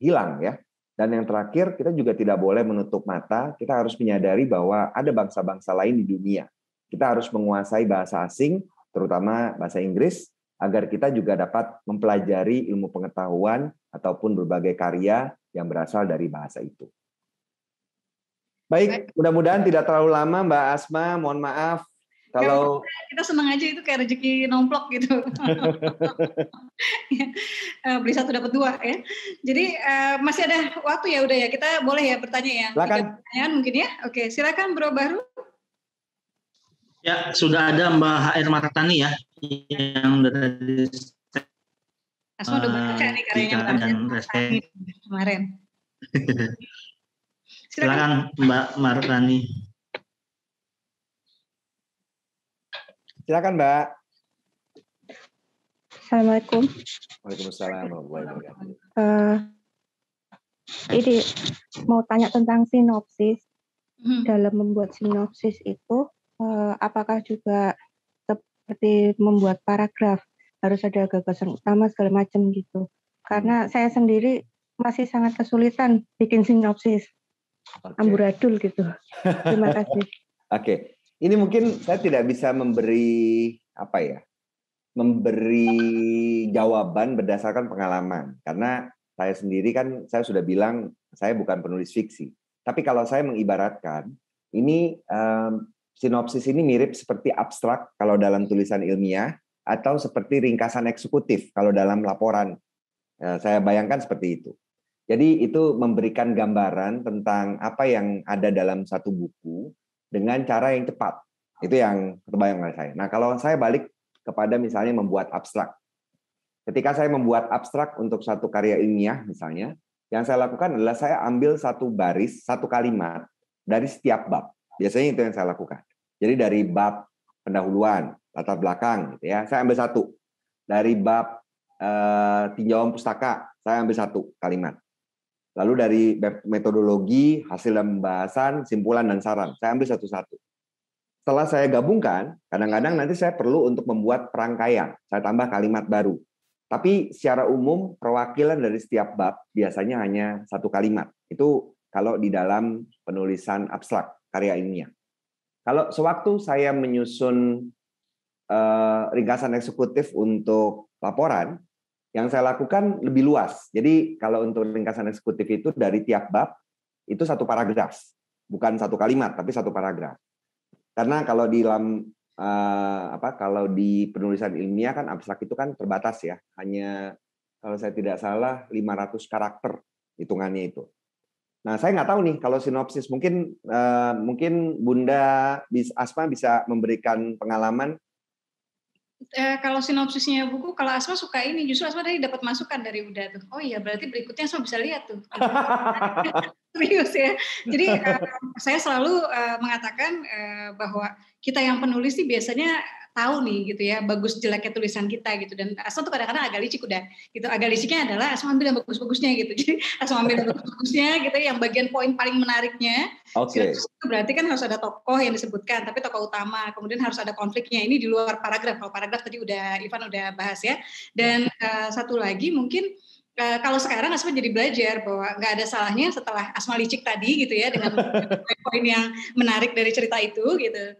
hilang ya. Dan yang terakhir, kita juga tidak boleh menutup mata, kita harus menyadari bahwa ada bangsa-bangsa lain di dunia. Kita harus menguasai bahasa asing, terutama bahasa Inggris, agar kita juga dapat mempelajari ilmu pengetahuan ataupun berbagai karya yang berasal dari bahasa itu. Baik, mudah-mudahan tidak terlalu lama Mbak Asma, mohon maaf kalau kita senang aja itu kayak rezeki nomplok gitu. Beli satu dapat dua ya. Jadi masih ada waktu ya, udah ya, kita boleh ya bertanya ya. Silakan. Pertanyaan mungkin ya. Oke, silakan Bro Bahru. Ya, sudah ada Mbak HR Martani ya yang dari Asma udah baca nih karyanya Mbak Martani kemarin. Silakan Mbak Martani. Silakan Mbak. Assalamualaikum. Waalaikumsalam warahmatullahi wabarakatuh. Ini mau tanya tentang sinopsis. Dalam membuat sinopsis itu, apakah juga seperti membuat paragraf, harus ada gagasan utama segala macam gitu? Karena saya sendiri masih sangat kesulitan bikin sinopsis. Amburadul gitu. Terima kasih. Oke. Ini mungkin saya tidak bisa memberi jawaban berdasarkan pengalaman, karena saya sendiri kan saya sudah bilang saya bukan penulis fiksi. Tapi kalau saya mengibaratkan ini sinopsis ini mirip seperti abstrak kalau dalam tulisan ilmiah, atau seperti ringkasan eksekutif kalau dalam laporan. Saya bayangkan seperti itu. Jadi itu memberikan gambaran tentang apa yang ada dalam satu buku dengan cara yang cepat. Itu yang terbayang oleh saya. Nah, kalau saya balik kepada misalnya membuat abstrak. Ketika saya membuat abstrak untuk satu karya ilmiah misalnya, yang saya lakukan adalah saya ambil satu baris, satu kalimat dari setiap bab. Biasanya itu yang saya lakukan. Jadi dari bab pendahuluan, latar belakang, gitu ya, saya ambil satu. Dari bab tinjauan pustaka, saya ambil satu kalimat. Lalu dari metodologi, hasil dan pembahasan, simpulan dan saran, saya ambil satu-satu. Setelah saya gabungkan, kadang-kadang nanti saya perlu untuk membuat perangkaian, saya tambah kalimat baru. Tapi secara umum perwakilan dari setiap bab biasanya hanya satu kalimat. Itu kalau di dalam penulisan abstrak karya ilmiah. Kalau sewaktu saya menyusun ringkasan eksekutif untuk laporan, yang saya lakukan lebih luas. Jadi kalau untuk ringkasan eksekutif itu dari tiap bab itu satu paragraf, bukan satu kalimat tapi satu paragraf. Karena kalau di dalam kalau di penulisan ilmiah kan abstrak itu kan terbatas ya, hanya kalau saya tidak salah 500 karakter hitungannya itu. Nah, saya nggak tahu nih kalau sinopsis, mungkin Bunda Asma bisa memberikan pengalaman. Kalau sinopsisnya buku, kalau Asma suka ini, justru Asma tadi dapat masukan dari Uda tuh. Oh iya, berarti berikutnya Asma bisa lihat tuh. Serius ya. Jadi saya selalu mengatakan bahwa kita yang penulis sih biasanya tahu nih gitu ya, bagus jeleknya tulisan kita gitu. Dan Asma tuh kadang-kadang agak licik udah gitu. Agak liciknya adalah Asma ambil yang bagus-bagusnya gitu. Jadi Asma ambil yang bagus-bagusnya gitu, yang bagian poin paling menariknya. Oke. Itu berarti kan harus ada tokoh yang disebutkan, tapi tokoh utama. Kemudian harus ada konfliknya. Ini di luar paragraf. Kalau paragraf tadi Ivan udah bahas ya. Dan satu lagi mungkin kalau sekarang Asma jadi belajar bahwa nggak ada salahnya setelah Asma licik tadi gitu ya dengan poin yang menarik dari cerita itu gitu.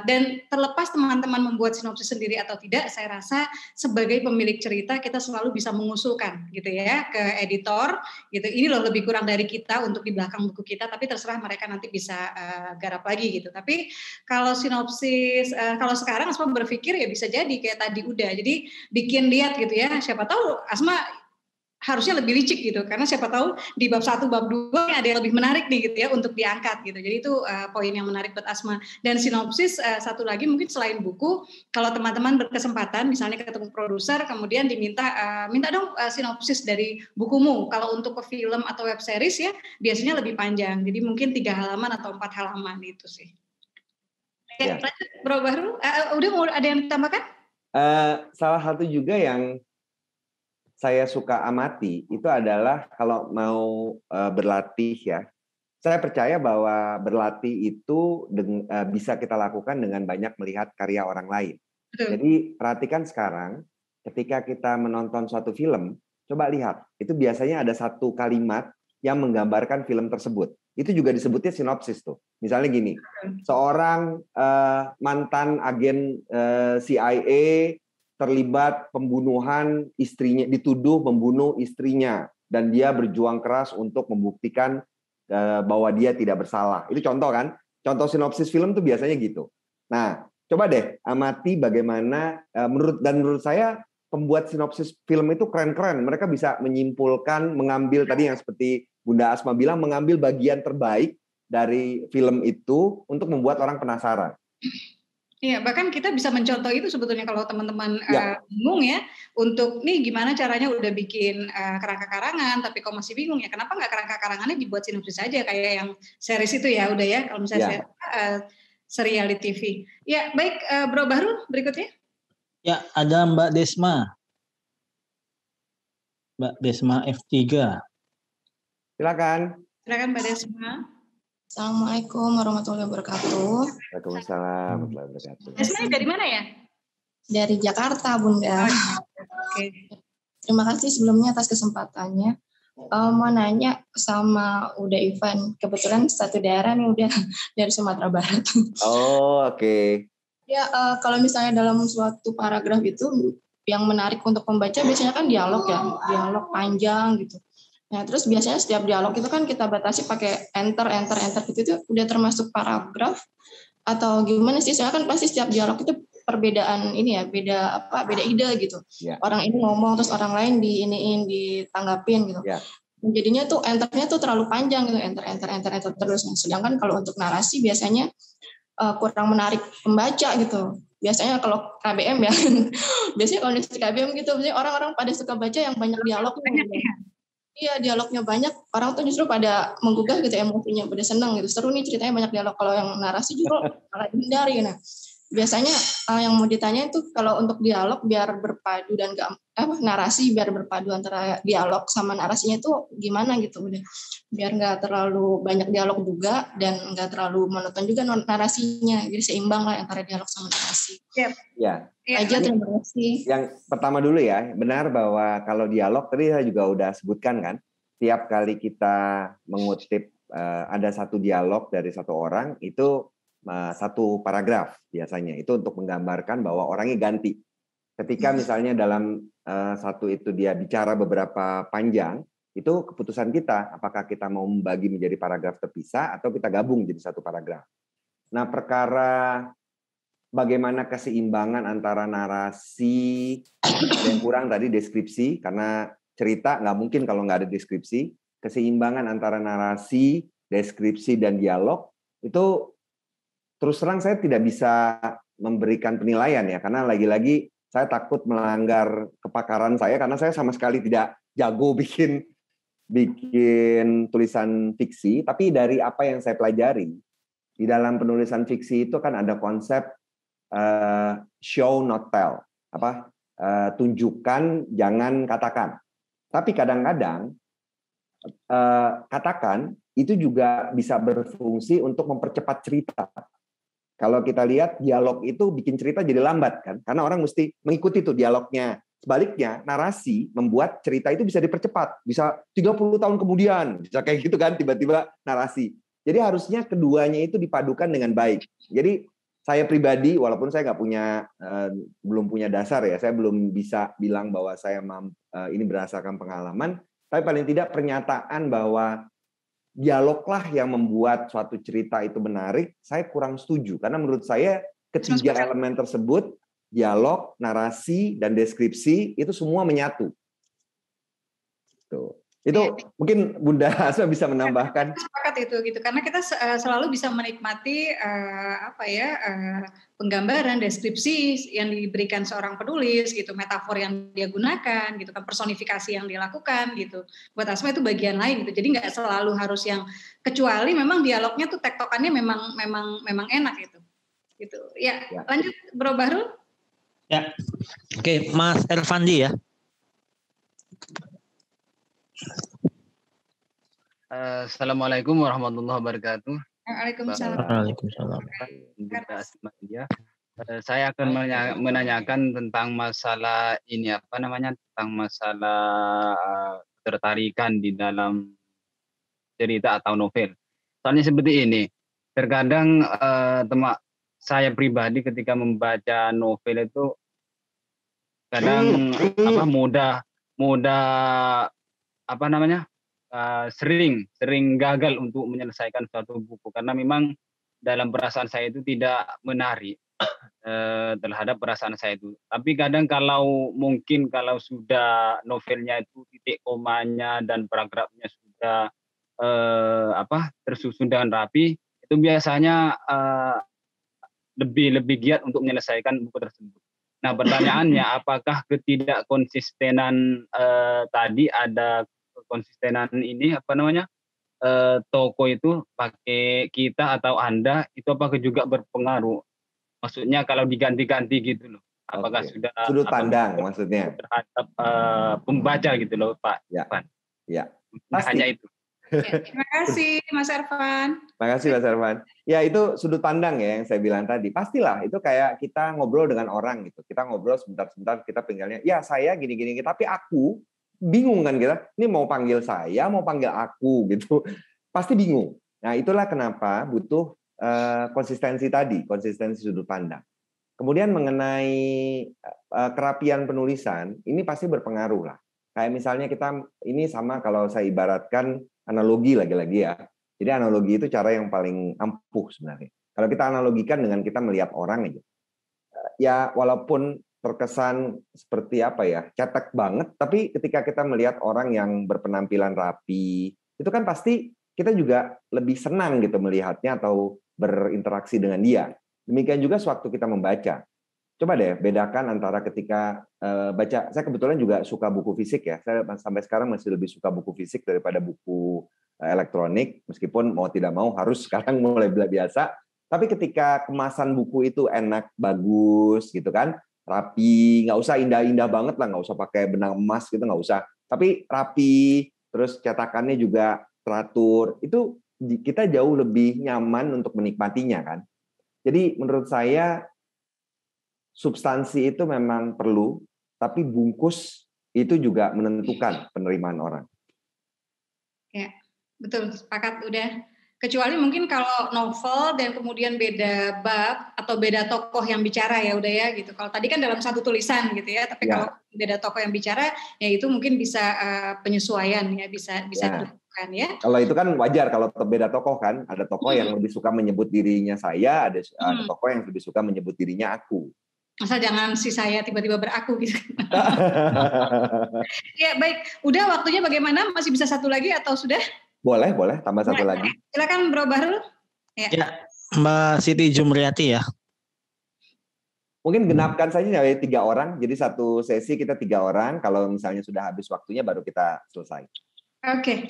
Dan terlepas teman-teman membuat sinopsis sendiri atau tidak, saya rasa sebagai pemilik cerita kita selalu bisa mengusulkan gitu ya ke editor gitu. Ini loh lebih kurang dari kita untuk di belakang buku kita, tapi terserah mereka nanti bisa garap lagi gitu. Tapi kalau sinopsis kalau sekarang Asma berpikir ya bisa jadi kayak tadi udah. Jadi bikin lihat gitu ya. Siapa tahu Asma harusnya lebih licik gitu, karena siapa tahu di bab 1, bab 2 ada yang lebih menarik nih gitu ya untuk diangkat gitu. Jadi itu poin yang menarik buat Asma. Dan sinopsis satu lagi mungkin selain buku, kalau teman-teman berkesempatan misalnya ketemu produser kemudian diminta minta dong sinopsis dari bukumu. Kalau untuk ke film atau web series ya biasanya lebih panjang. Jadi mungkin 3 halaman atau 4 halaman itu sih. Ya. Bro Bahru, udah mau ada yang ditambahkan? Salah satu juga yang saya suka amati itu adalah kalau mau berlatih ya. Saya percaya bahwa berlatih itu bisa kita lakukan dengan banyak melihat karya orang lain. Betul. Jadi perhatikan sekarang ketika kita menonton suatu film, coba lihat. Itu biasanya ada satu kalimat yang menggambarkan film tersebut. Itu juga disebutnya sinopsis tuh. Misalnya gini, seorang mantan agen CIA terlibat pembunuhan istrinya, dituduh membunuh istrinya, dan dia berjuang keras untuk membuktikan bahwa dia tidak bersalah. Itu contoh kan? Contoh sinopsis film tuh biasanya gitu. Nah, coba deh amati bagaimana menurut saya pembuat sinopsis film itu keren-keren. Mereka bisa menyimpulkan, mengambil tadi yang seperti Bunda Asma bilang, mengambil bagian terbaik dari film itu untuk membuat orang penasaran. Iya, bahkan kita bisa mencontoh itu sebetulnya kalau teman-teman bingung ya, untuk nih gimana caranya udah bikin kerangka karangan, tapi kok masih bingung ya, kenapa nggak kerangka karangannya dibuat sinopsis aja kayak yang series itu ya, udah ya, kalau misalnya serial di TV. Ya, baik, Bro Bahru, berikutnya. Ya, ada Mbak Desma. Mbak Desma F3. Silakan. Silakan Mbak Desma. Assalamualaikum warahmatullahi wabarakatuh. Waalaikumsalam warahmatullahi wabarakatuh. Desma dari mana ya? Dari Jakarta, Bunda. Oke. Terima kasih sebelumnya atas kesempatannya. Mau nanya sama Uda Ivan. Kebetulan satu daerah nih udah dari Sumatera Barat. Oh, oke. Ya, kalau misalnya dalam suatu paragraf itu yang menarik untuk pembaca biasanya kan dialog ya, dialog panjang gitu. Nah, terus biasanya setiap dialog itu kan kita batasi pakai enter gitu, itu udah termasuk paragraf atau gimana sih? Soalnya kan pasti setiap dialog itu perbedaan ini ya, beda ide gitu. Yeah. Orang ini ngomong terus orang lain ditanggapin gitu. Yeah. jadinya tuh enternya tuh terlalu panjang gitu, enter terus. Nah, sedangkan kalau untuk narasi biasanya kurang menarik pembaca gitu. Biasanya kalau KBM ya, biasanya kalau di KBM gitu, biasanya orang-orang pada suka baca yang banyak dialog. Iya, dialognya banyak, orang tuh justru pada menggugah gitu emosinya, pada seneng gitu, seru nih ceritanya banyak dialog. Kalau yang narasi justru malah dihindari. Nah, biasanya yang mau ditanya itu kalau untuk dialog biar berpadu dan narasi biar berpadu antara dialog sama narasinya itu gimana gitu, udah biar nggak terlalu banyak dialog juga dan nggak terlalu monoton juga narasinya, jadi seimbang lah antara dialog sama narasi. Ya. Aja, terima kasih. Yang pertama dulu ya, benar bahwa kalau dialog tadi saya juga udah sebutkan kan, tiap kali kita mengutip ada satu dialog dari satu orang itu satu paragraf biasanya, itu untuk menggambarkan bahwa orangnya ganti. Ketika misalnya dalam satu itu dia bicara beberapa panjang, itu keputusan kita apakah kita mau membagi menjadi paragraf terpisah atau kita gabung jadi satu paragraf. Nah, perkara bagaimana keseimbangan antara narasi yang kurang tadi deskripsi, karena cerita nggak mungkin kalau nggak ada deskripsi. Keseimbangan antara narasi, deskripsi, dan dialog itu terus terang saya tidak bisa memberikan penilaian ya, karena lagi-lagi saya takut melanggar kepakaran saya karena saya sama sekali tidak jago bikin tulisan fiksi. Tapi dari apa yang saya pelajari di dalam penulisan fiksi itu kan ada konsep show not tell, tunjukkan jangan katakan. Tapi kadang-kadang katakan itu juga bisa berfungsi untuk mempercepat cerita. Kalau kita lihat dialog itu bikin cerita jadi lambat kan, karena orang mesti mengikuti tuh dialognya. Sebaliknya narasi membuat cerita itu bisa dipercepat, bisa 30 tahun kemudian, bisa kayak gitu kan tiba-tiba narasi. Jadi harusnya keduanya itu dipadukan dengan baik. Jadi saya pribadi, walaupun saya belum punya dasar ya, saya belum bisa bilang bahwa saya ini berdasarkan pengalaman, tapi paling tidak pernyataan bahwa dialoglah yang membuat suatu cerita itu menarik, saya kurang setuju. Karena menurut saya ketiga elemen tersebut, dialog, narasi, dan deskripsi, itu semua menyatu. Tuh. Itu mungkin Bunda Asma bisa menambahkan. Sepakat itu gitu, karena kita selalu bisa menikmati penggambaran, deskripsi yang diberikan seorang penulis gitu, metafor yang dia gunakan gitu kan, personifikasi yang dia lakukan gitu. Buat Asma itu bagian lain gitu. Jadi nggak selalu harus yang, kecuali memang dialognya tuh tektokannya memang enak gitu. Gitu. Ya. Lanjut Bro Bahrul. Ya. Oke, Mas Ervandi ya. Assalamualaikum warahmatullahi wabarakatuh. Waalaikumsalam. Saya akan menanyakan tentang masalah ini tentang masalah ketertarikan di dalam cerita atau novel. Soalnya seperti ini, terkadang saya pribadi ketika membaca novel itu kadang sering gagal untuk menyelesaikan suatu buku karena memang dalam perasaan saya itu tidak menarik terhadap perasaan saya itu. Tapi kadang kalau sudah novelnya itu titik komanya dan paragrafnya sudah tersusun dengan rapi, itu biasanya lebih giat untuk menyelesaikan buku tersebut. Nah, pertanyaannya apakah ketidakkonsistenan tadi ada konsistenan ini toko itu pakai kita atau Anda itu apakah juga berpengaruh? Maksudnya kalau diganti-ganti gitu loh. Apakah sudah sudut pandang maksudnya terhadap pembaca gitu loh, Pak. Ya. Ya. Hanya itu. Ya, terima kasih Mas Ervan. Terima kasih Mas Ervan. Ya itu sudut pandang ya yang saya bilang tadi. Pastilah itu kayak kita ngobrol dengan orang gitu. Kita ngobrol sebentar-sebentar kita tinggalnya, ya saya gini-gini, tapi aku bingung kan kita. Ini mau panggil saya, mau panggil aku gitu. Pasti bingung. Nah itulah kenapa butuh konsistensi tadi, konsistensi sudut pandang. Kemudian mengenai kerapian penulisan, ini pasti berpengaruh lah. Kayak misalnya ini sama kalau saya ibaratkan analogi lagi-lagi ya. Jadi analogi itu cara yang paling ampuh sebenarnya. Kalau kita analogikan dengan kita melihat orang aja. Ya walaupun terkesan seperti apa ya, cetek banget, tapi ketika kita melihat orang yang berpenampilan rapi, itu kan pasti kita juga lebih senang gitu melihatnya atau berinteraksi dengan dia. Demikian juga sewaktu kita membaca. Coba deh bedakan antara ketika baca, saya kebetulan juga suka buku fisik ya, saya sampai sekarang masih lebih suka buku fisik daripada buku elektronik, meskipun mau tidak mau harus sekarang mulai biasa. Tapi ketika kemasan buku itu enak, bagus gitu kan, rapi, nggak usah indah-indah banget lah, nggak usah pakai benang emas gitu, nggak usah. Tapi rapi, terus cetakannya juga teratur, itu kita jauh lebih nyaman untuk menikmatinya kan. Jadi menurut saya substansi itu memang perlu, tapi bungkus itu juga menentukan penerimaan orang. Ya, betul, sepakat udah. Kecuali mungkin kalau novel dan kemudian beda bab atau beda tokoh yang bicara ya udah ya gitu. Kalau tadi kan dalam satu tulisan gitu ya, tapi kalau beda tokoh yang bicara ya itu mungkin bisa penyesuaian ya, bisa dilakukan ya. Kalau itu kan wajar kalau beda tokoh kan, ada tokoh yang lebih suka menyebut dirinya saya, ada tokoh yang lebih suka menyebut dirinya aku. Asal jangan si saya tiba-tiba beraku gitu. Ya baik, udah waktunya bagaimana? Masih bisa satu lagi atau sudah? Boleh, tambah satu lagi. Silakan Bro Bahrul. Ya, Mbak Siti Jumriyati ya. Mungkin genapkan saja ya 3 orang, jadi satu sesi kita 3 orang. Kalau misalnya sudah habis waktunya baru kita selesai. Oke.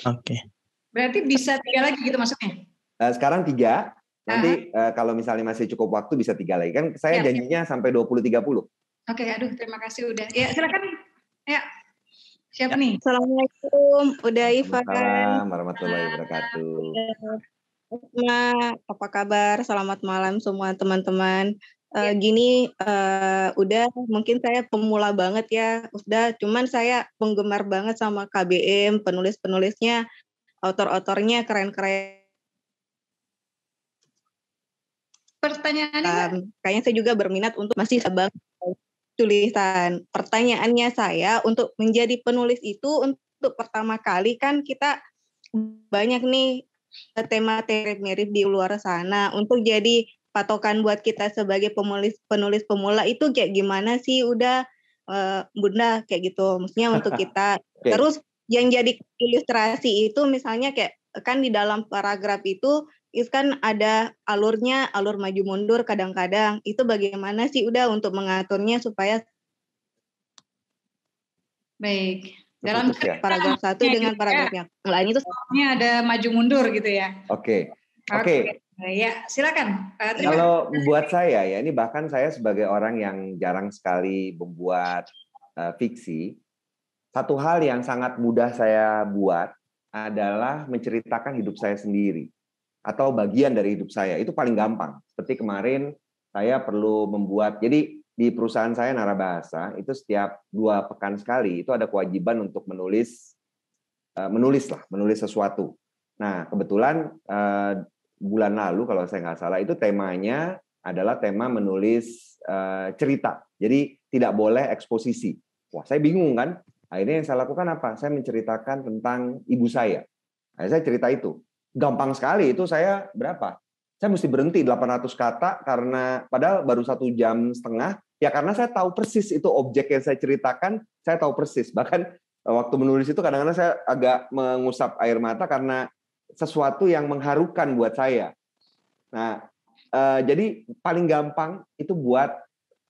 Berarti bisa 3 lagi gitu maksudnya? Sekarang 3. Nanti kalau misalnya masih cukup waktu bisa 3 lagi. Kan saya janjinya sampai 20.30. Oke, aduh terima kasih udah. Ya silakan. Ya. Siapa nih? Assalamualaikum, udah Ivan. Assalamualaikum warahmatullahi wabarakatuh. Apa kabar? Selamat malam semua teman-teman. Udah mungkin saya pemula banget ya. Udah, cuman saya penggemar banget sama KBM, penulis-penulisnya, autor-autornya keren-keren. Pertanyaannya kayaknya saya juga berminat untuk masih sabang tulisan. Pertanyaannya saya, untuk menjadi penulis itu untuk pertama kali kan kita banyak nih tema mirip-mirip di luar sana. Untuk jadi patokan buat kita sebagai penulis pemula itu kayak gimana sih? Udah Bunda kayak gitu. Maksudnya untuk kita. Terus yang jadi ilustrasi itu misalnya kayak kan di dalam paragraf itu kan ada alurnya, alur maju mundur kadang-kadang. Itu bagaimana sih udah untuk mengaturnya supaya baik. Dalam paragraf 1 dengan paragraf yang lain itu ada maju mundur gitu ya. Oke. Ya, silakan. Kalau buat saya ya, ini bahkan saya sebagai orang yang jarang sekali membuat fiksi, satu hal yang sangat mudah saya buat adalah menceritakan hidup saya sendiri atau bagian dari hidup saya. Itu paling gampang. Seperti kemarin saya perlu membuat, jadi di perusahaan saya Narabahasa itu setiap 2 pekan sekali itu ada kewajiban untuk menulis sesuatu. Nah kebetulan bulan lalu kalau saya nggak salah itu temanya adalah tema menulis cerita. Jadi tidak boleh eksposisi. Wah saya bingung kan. Akhirnya yang saya lakukan apa? Saya menceritakan tentang ibu saya. Nah, saya cerita itu. Gampang sekali itu saya berapa? Saya mesti berhenti 800 kata karena padahal baru 1,5 jam. Ya karena saya tahu persis itu objek yang saya ceritakan, saya tahu persis. Bahkan waktu menulis itu kadang-kadang saya agak mengusap air mata karena sesuatu yang mengharukan buat saya. Nah, jadi paling gampang itu buat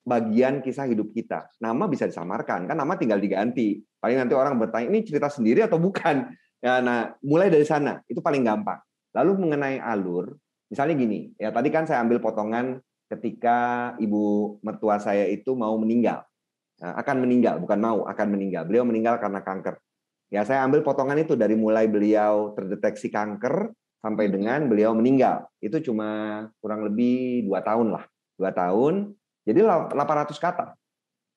bagian kisah hidup kita. Nama bisa disamarkan, kan nama tinggal diganti. Paling nanti orang bertanya, ini cerita sendiri atau bukan? Ya, nah, mulai dari sana, itu paling gampang. Lalu mengenai alur, misalnya gini, ya tadi kan saya ambil potongan ketika ibu mertua saya itu mau meninggal. Nah, akan meninggal, bukan mau, akan meninggal. Beliau meninggal karena kanker. Ya, saya ambil potongan itu dari mulai beliau terdeteksi kanker sampai dengan beliau meninggal. Itu cuma kurang lebih 2 tahun lah. 2 tahun, jadi 800 kata.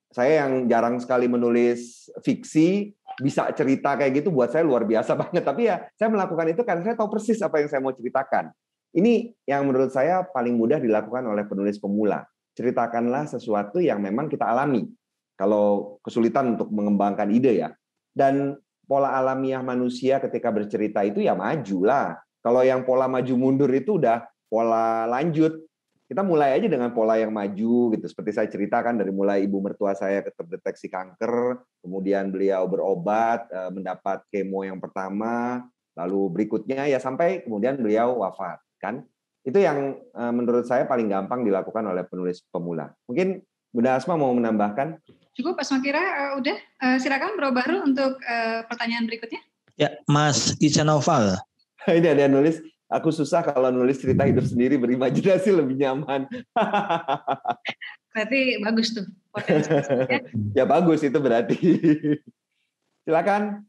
Saya yang jarang sekali menulis fiksi, bisa cerita kayak gitu buat saya luar biasa banget. Tapi ya saya melakukan itu karena saya tahu persis apa yang saya mau ceritakan. Ini yang menurut saya paling mudah dilakukan oleh penulis pemula. Ceritakanlah sesuatu yang memang kita alami. Kalau kesulitan untuk mengembangkan ide ya. Dan pola alamiah manusia ketika bercerita itu ya majulah. Kalau yang pola maju mundur itu udah pola lanjut. kita mulai aja dengan pola yang maju gitu. Seperti saya ceritakan dari mulai ibu mertua saya terdeteksi kanker, kemudian beliau berobat, mendapat kemo yang pertama, lalu berikutnya ya sampai kemudian beliau wafat, kan? Itu yang menurut saya paling gampang dilakukan oleh penulis pemula. Mungkin Bunda Asma mau menambahkan? Cukup, Pak Smakira, udah. Silakan Bro Baru untuk pertanyaan berikutnya. Ya, Mas Ica Noval. Ini ada yang nulis, aku susah kalau nulis cerita hidup sendiri, berimajinasi lebih nyaman. Berarti bagus tuh potensi. Ya bagus itu berarti. Silakan.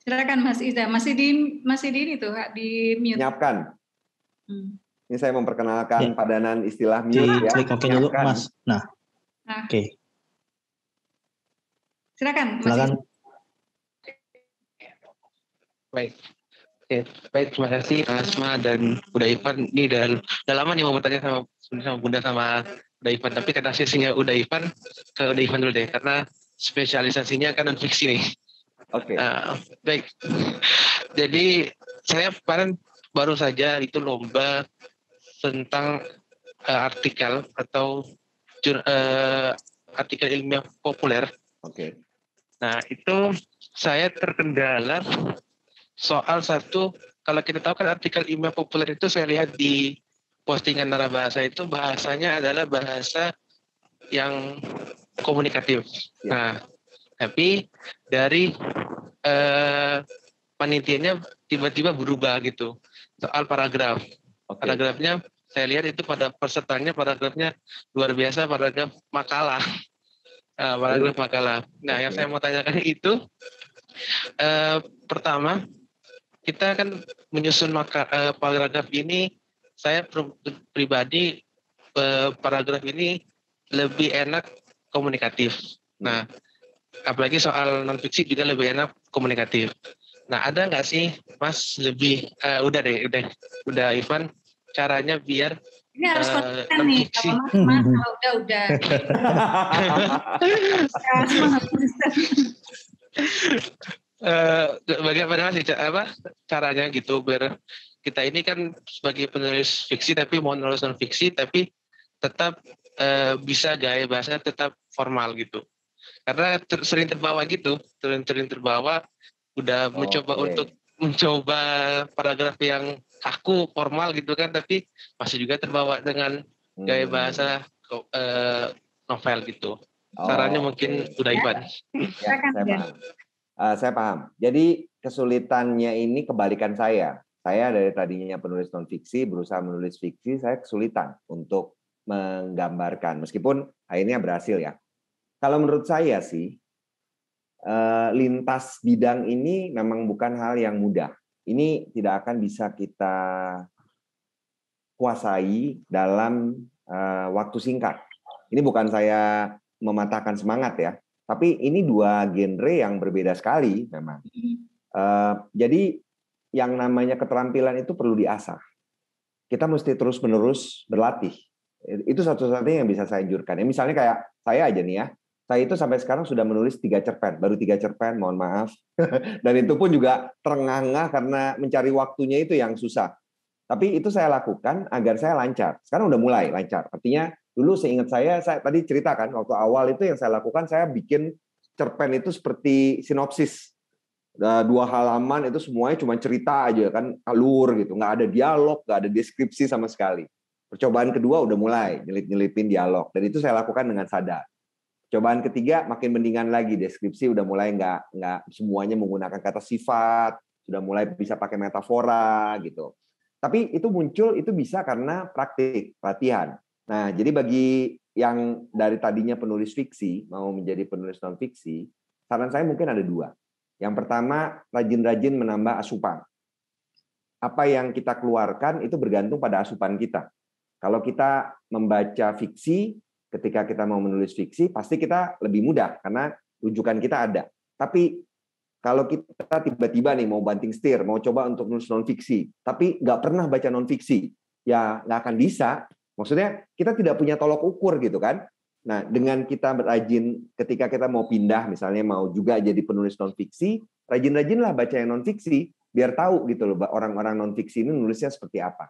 Silakan Mas Iza, masih di ini tuh, di mute. Nyiapkan. Ini saya memperkenalkan padanan istilah mute ya. Klik oke dulu, Mas. Nah. Oke. Silakan. Silakan. Baik. Oke, baik, terima kasih Asma dan Uda Ivan. Ini udah lama nih mau bertanya sama Bunda sama Uda Ivan, tapi karena sesinya Uda Ivan, ke Uda Ivan dulu deh, karena spesialisasinya kan non fiksi nih. Oke. Baik. Jadi saya kemarin baru saja itu lomba tentang artikel atau artikel ilmiah populer. Oke. Nah, itu saya terkendala soal satu, kalau kita tahu kan artikel ilmiah populer itu saya lihat di postingan Narabahasa itu bahasanya adalah bahasa yang komunikatif. Nah, tapi dari panitianya tiba-tiba berubah gitu soal paragraf. Paragrafnya saya lihat itu pada pesertanya paragrafnya luar biasa, paragraf makalah. Paragraf makalah. Nah, yang saya mau tanyakan itu pertama, kita kan menyusun paragraf ini, saya pribadi paragraf ini lebih enak komunikatif. Nah, apalagi soal non fiksi juga lebih enak komunikatif. Nah, ada nggak sih Mas lebih udah Ivan caranya biar ini harus konsisten nih, kalau Mas kalau udah. Bagaimana sih caranya gitu biar kita ini kan sebagai penulis fiksi tapi mau nulis non fiksi tapi tetap bisa gaya bahasanya tetap formal gitu, karena sering terbawa gitu, sering terbawa udah mencoba paragraf yang kaku formal gitu kan, tapi masih juga terbawa dengan gaya bahasa novel gitu. Caranya mungkin udah Ivan. Saya paham. Jadi kesulitannya ini kebalikan saya. Saya dari tadinya penulis non-fiksi, berusaha menulis fiksi, saya kesulitan untuk menggambarkan. Meskipun akhirnya berhasil ya. Kalau menurut saya sih, lintas bidang ini memang bukan hal yang mudah. Ini tidak akan bisa kita kuasai dalam waktu singkat. Ini bukan saya mematahkan semangat ya. Tapi ini dua genre yang berbeda sekali memang. Jadi yang namanya keterampilan itu perlu diasah. Kita mesti terus-menerus berlatih. Itu satu-satunya yang bisa saya anjurkan. Ya, misalnya kayak saya aja nih ya. Saya itu sampai sekarang sudah menulis 3 cerpen. Baru 3 cerpen, mohon maaf. Dan itu pun juga terengah-engah karena mencari waktunya itu yang susah. Tapi itu saya lakukan agar saya lancar. Sekarang udah mulai lancar. Artinya dulu seingat saya tadi ceritakan waktu awal itu yang saya lakukan, saya bikin cerpen itu seperti sinopsis. 2 halaman itu semuanya cuma cerita aja kan, alur gitu, nggak ada dialog, nggak ada deskripsi sama sekali. Percobaan kedua udah mulai nyelip-nyelipin dialog, dan itu saya lakukan dengan sadar. Percobaan ketiga makin mendingan lagi, deskripsi udah mulai nggak semuanya menggunakan kata sifat, sudah mulai bisa pakai metafora gitu. Tapi itu muncul, itu bisa karena praktik, latihan. Nah, jadi bagi yang dari tadinya penulis fiksi, mau menjadi penulis non-fiksi, saran saya mungkin ada 2. Yang pertama, rajin-rajin menambah asupan. Apa yang kita keluarkan itu bergantung pada asupan kita. Kalau kita membaca fiksi, ketika kita mau menulis fiksi, pasti kita lebih mudah, karena rujukan kita ada. Tapi kalau kita tiba-tiba nih mau banting setir, mau coba untuk nulis non-fiksi, tapi nggak pernah baca non-fiksi, ya nggak akan bisa. Maksudnya kita tidak punya tolok ukur gitu kan. Nah, dengan kita rajin ketika kita mau pindah, misalnya mau juga jadi penulis non-fiksi, rajin-rajinlah baca yang non-fiksi, biar tahu gitu loh orang-orang non-fiksi ini nulisnya seperti apa.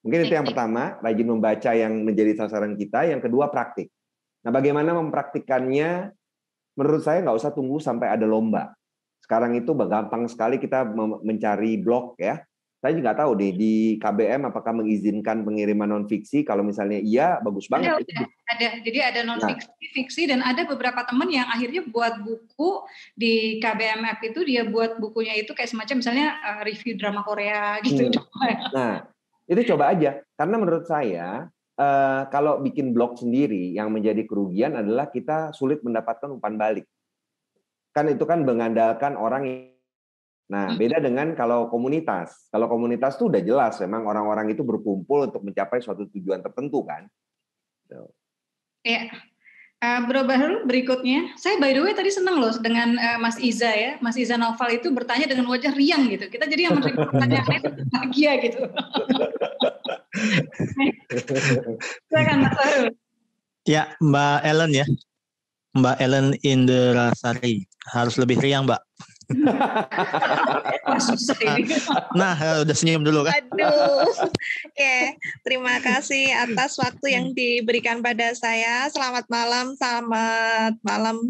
Mungkin itu yang pertama, rajin membaca yang menjadi sasaran kita. Yang kedua, praktik. Nah, bagaimana mempraktikkannya? Menurut saya nggak usah tunggu sampai ada lomba. Sekarang itu gampang sekali kita mencari blog ya. Saya juga tahu deh di KBM apakah mengizinkan pengiriman non fiksi. Kalau misalnya iya, bagus banget. Ada. Jadi ada non fiksi, fiksi, dan ada beberapa teman yang akhirnya buat buku di KBM app itu, dia buat bukunya itu kayak semacam misalnya review drama Korea gitu. Nah, itu coba aja. Karena menurut saya kalau bikin blog sendiri yang menjadi kerugian adalah kita sulit mendapatkan umpan balik. Kan itu kan mengandalkan orang yang... Nah, beda dengan kalau komunitas. Kalau komunitas tuh udah jelas, memang orang-orang itu berkumpul untuk mencapai suatu tujuan tertentu kan. Ya, Bro Bahrul berikutnya. Saya by the way tadi senang loh dengan Mas Iza ya. Mas Iza Naufal itu bertanya dengan wajah riang gitu. Kita jadi yang menerima pertanyaan itu bahagia gitu. Silakan Mas Bahrul. Ya, Mbak Ellen ya. Mbak Ellen Inderasari. Harus lebih riang, Mbak. Nah, udah senyum dulu kan? Aduh. Oke, terima kasih atas waktu yang diberikan pada saya. Selamat malam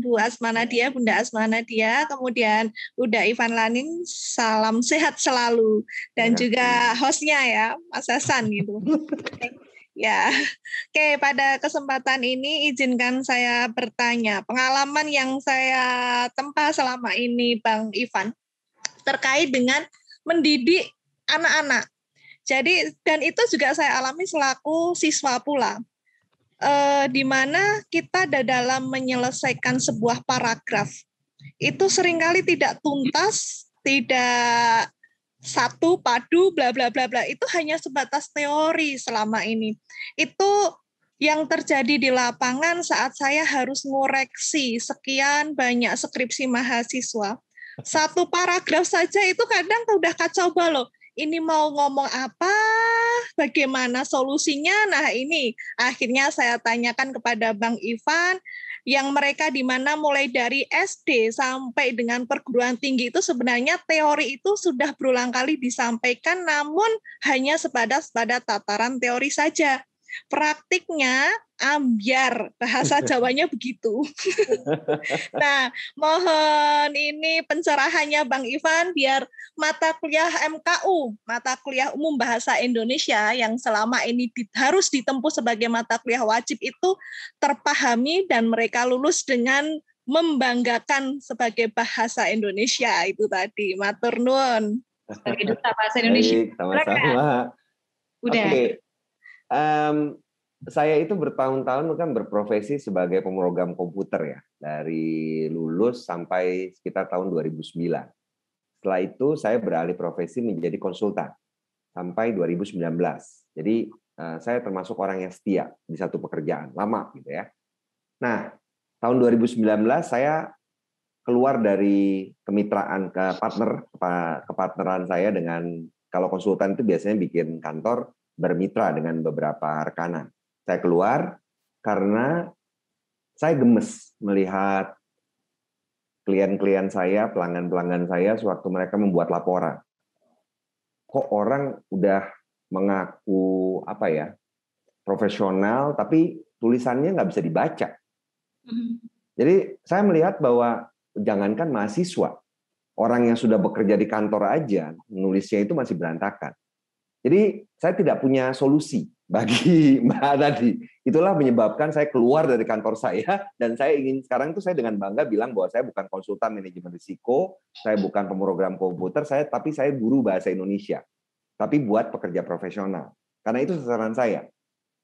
Bu Asma Nadia, Bunda Asma Nadia, kemudian Bunda Ivan Lanin, salam sehat selalu, dan juga hostnya ya, Mas Hasan gitu. Ya, oke, pada kesempatan ini izinkan saya bertanya. Pengalaman yang saya tempa selama ini, Bang Ivan, terkait dengan mendidik anak-anak. Jadi, dan itu juga saya alami selaku siswa pula. Di mana kita dalam menyelesaikan sebuah paragraf, itu seringkali tidak tuntas, tidak satu padu bla bla bla bla, itu hanya sebatas teori selama ini. Itu yang terjadi di lapangan saat saya harus ngoreksi sekian banyak skripsi mahasiswa. Satu paragraf saja itu kadang udah kacau balau. Ini mau ngomong apa? Bagaimana solusinya? Nah, ini akhirnya saya tanyakan kepada Bang Ivan, yang mereka di mana mulai dari SD sampai dengan perguruan tinggi itu sebenarnya teori itu sudah berulang kali disampaikan, namun hanya pada tataran teori saja. Praktiknya ambyar, bahasa Jawanya begitu. Nah, mohon ini pencerahannya Bang Ivan biar mata kuliah MKU, mata kuliah umum bahasa Indonesia yang selama ini harus ditempuh sebagai mata kuliah wajib itu terpahami dan mereka lulus dengan membanggakan sebagai bahasa Indonesia itu tadi. Matur nuwun. Sebagai duta bahasa Indonesia. Baik, sama-sama. Udah. Oke. Saya itu bertahun-tahun kan berprofesi sebagai pemrogram komputer ya, dari lulus sampai sekitar tahun 2009. Setelah itu saya beralih profesi menjadi konsultan sampai 2019. Jadi saya termasuk orang yang setia di satu pekerjaan lama gitu ya. Nah, tahun 2019 saya keluar dari kemitraan ke partneran saya dengan, kalau konsultan itu biasanya bikin kantor bermitra dengan beberapa rekanan. Saya keluar karena saya gemes melihat klien-klien saya, pelanggan-pelanggan saya sewaktu mereka membuat laporan. Kok orang udah mengaku profesional, tapi tulisannya nggak bisa dibaca. Jadi saya melihat bahwa jangankan mahasiswa, orang yang sudah bekerja di kantor aja, nulisnya itu masih berantakan. Jadi saya tidak punya solusi bagi Mbak tadi. Itulah menyebabkan saya keluar dari kantor saya, dan saya ingin sekarang itu saya dengan bangga bilang bahwa saya bukan konsultan manajemen risiko, saya bukan pemrogram komputer, tapi saya guru bahasa Indonesia. Tapi buat pekerja profesional. Karena itu sasaran saya.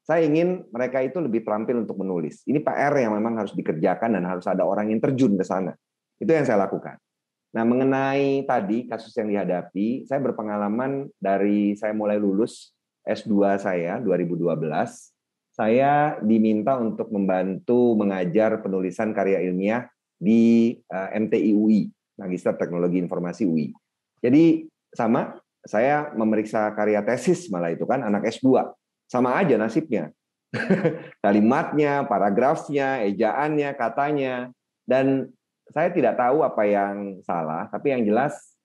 Saya ingin mereka itu lebih terampil untuk menulis. Ini PR yang memang harus dikerjakan dan harus ada orang yang terjun ke sana. Itu yang saya lakukan. Nah, mengenai tadi kasus yang dihadapi, saya berpengalaman dari saya mulai lulus S2 saya 2012, saya diminta untuk membantu mengajar penulisan karya ilmiah di MTI UI, Magister Teknologi Informasi UI. Jadi sama, saya memeriksa karya tesis malah itu kan anak S2. Sama aja nasibnya. Kalimatnya, paragrafnya, ejaannya, katanya, dan saya tidak tahu apa yang salah, tapi yang jelas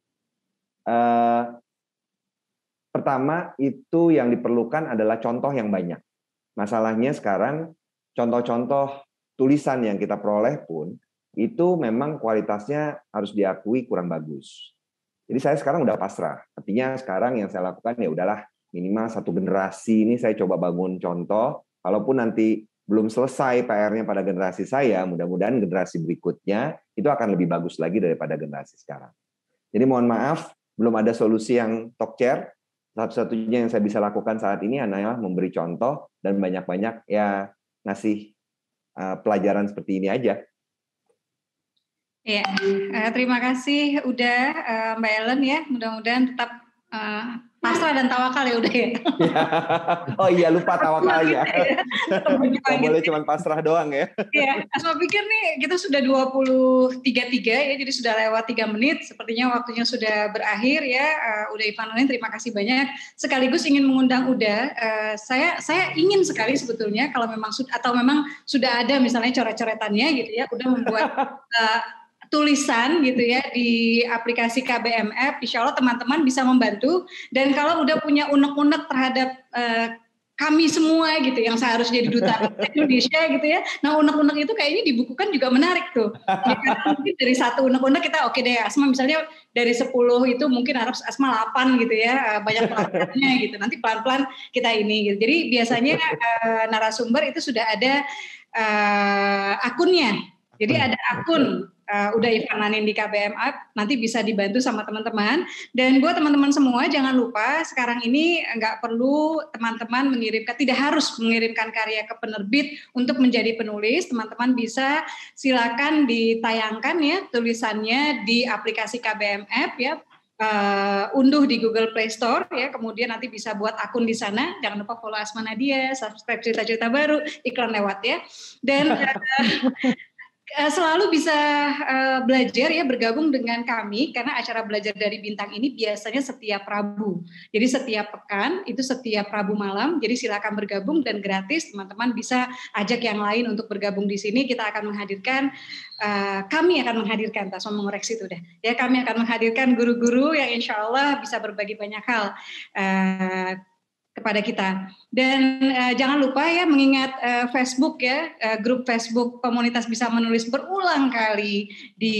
pertama itu yang diperlukan adalah contoh yang banyak. Masalahnya sekarang contoh-contoh tulisan yang kita peroleh pun itu memang kualitasnya harus diakui kurang bagus. Jadi saya sekarang udah pasrah. Artinya sekarang yang saya lakukan ya udahlah, minimal satu generasi ini saya coba bangun contoh. Kalaupun nanti belum selesai PR-nya pada generasi saya, mudah-mudahan generasi berikutnya itu akan lebih bagus lagi daripada generasi sekarang. Jadi mohon maaf, belum ada solusi yang top chair. Satu-satunya yang saya bisa lakukan saat ini adalah memberi contoh dan banyak-banyak ya ngasih pelajaran seperti ini aja. Ya, terima kasih udah Mbak Ellen ya. Mudah-mudahan tetap pasrah dan tawakal ya udah ya. Oh iya, lupa tawakalnya. Nggak boleh cuma pasrah doang ya. Iya, Asma pikir nih kita sudah 23.3 ya, jadi sudah lewat 3 menit. Sepertinya waktunya sudah berakhir ya. Uda Ivan Lanin, terima kasih banyak. Sekaligus ingin mengundang Uda. Saya ingin sekali sebetulnya kalau memang sudah ada misalnya coret-coretannya gitu ya, Uda membuat tulisan gitu ya di aplikasi KBM App, insya Allah teman-teman bisa membantu. Dan kalau udah punya unek-unek terhadap kami semua gitu yang seharusnya jadi duta Indonesia gitu ya, nah unek-unek itu kayaknya dibukukan juga menarik tuh. Karena mungkin dari satu unek-unek kita oke deh, Asma misalnya dari 10 itu mungkin Asma 8 gitu ya, banyak pelajarannya gitu. Nanti pelan-pelan kita ini gitu. Jadi biasanya narasumber itu sudah ada akunnya. Jadi ada akun Uda Ivan Lanin di KBM App, nanti bisa dibantu sama teman-teman. Dan buat teman-teman semua jangan lupa sekarang ini nggak perlu teman-teman tidak harus mengirimkan karya ke penerbit untuk menjadi penulis. Teman-teman bisa silakan ditayangkan ya tulisannya di aplikasi KBM App ya. Unduh di Google Play Store ya, kemudian nanti bisa buat akun di sana. Jangan lupa follow Asma Nadia, subscribe cerita-cerita baru, iklan lewat ya. Dan selalu bisa belajar ya, bergabung dengan kami karena acara belajar dari bintang ini biasanya setiap Rabu. Jadi setiap pekan itu setiap Rabu malam. Jadi silakan bergabung dan gratis. Teman-teman bisa ajak yang lain untuk bergabung di sini. Kita akan menghadirkan kami akan menghadirkan, Tasma mengoreksi itu deh. Ya, kami akan menghadirkan guru-guru yang insya Allah bisa berbagi banyak hal kepada kita. Dan jangan lupa ya mengingat Facebook ya, grup Facebook Komunitas Bisa Menulis berulang kali di